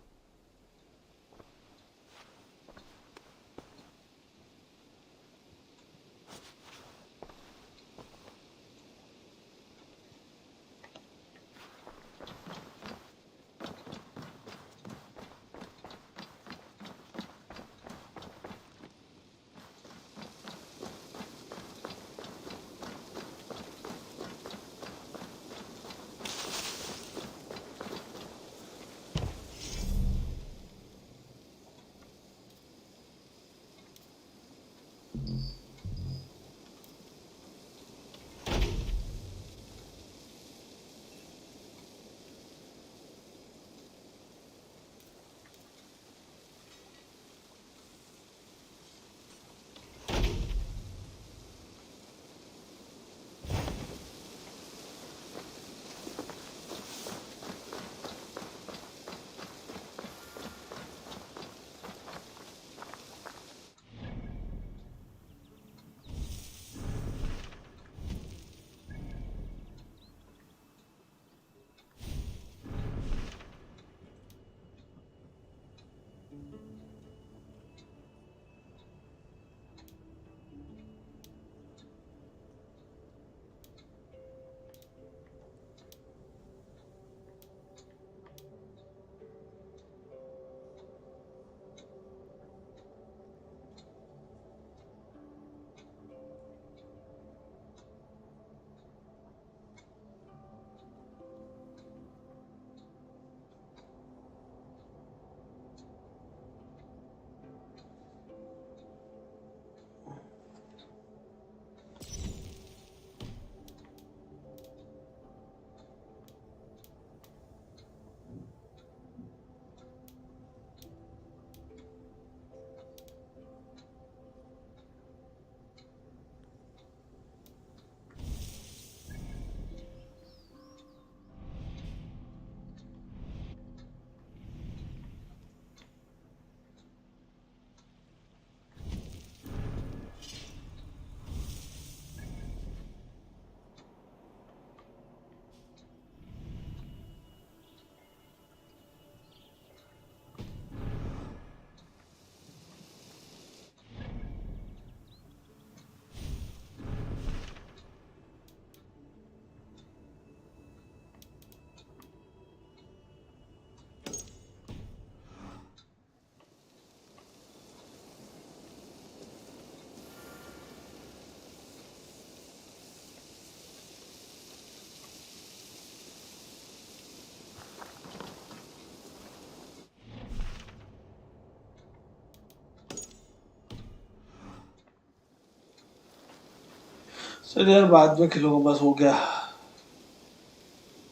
A: चल यार बाद में खेलूंगा, बस हो गया,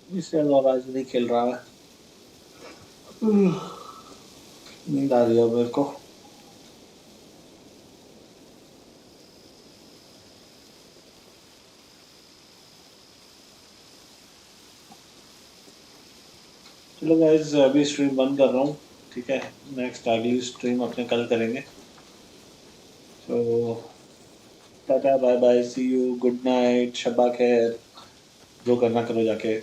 A: इससे ज्यादा और आज नहीं खेल रहा है। नींद आ रही है मेरे को। चलो गाइस अभी स्ट्रीम बंद कर रहा हूँ, ठीक है, नेक्स्ट अगली स्ट्रीम अपने कल करेंगे। तो tata bye bye, see you, good night, शब्बा खैर, जो करना करो जाके।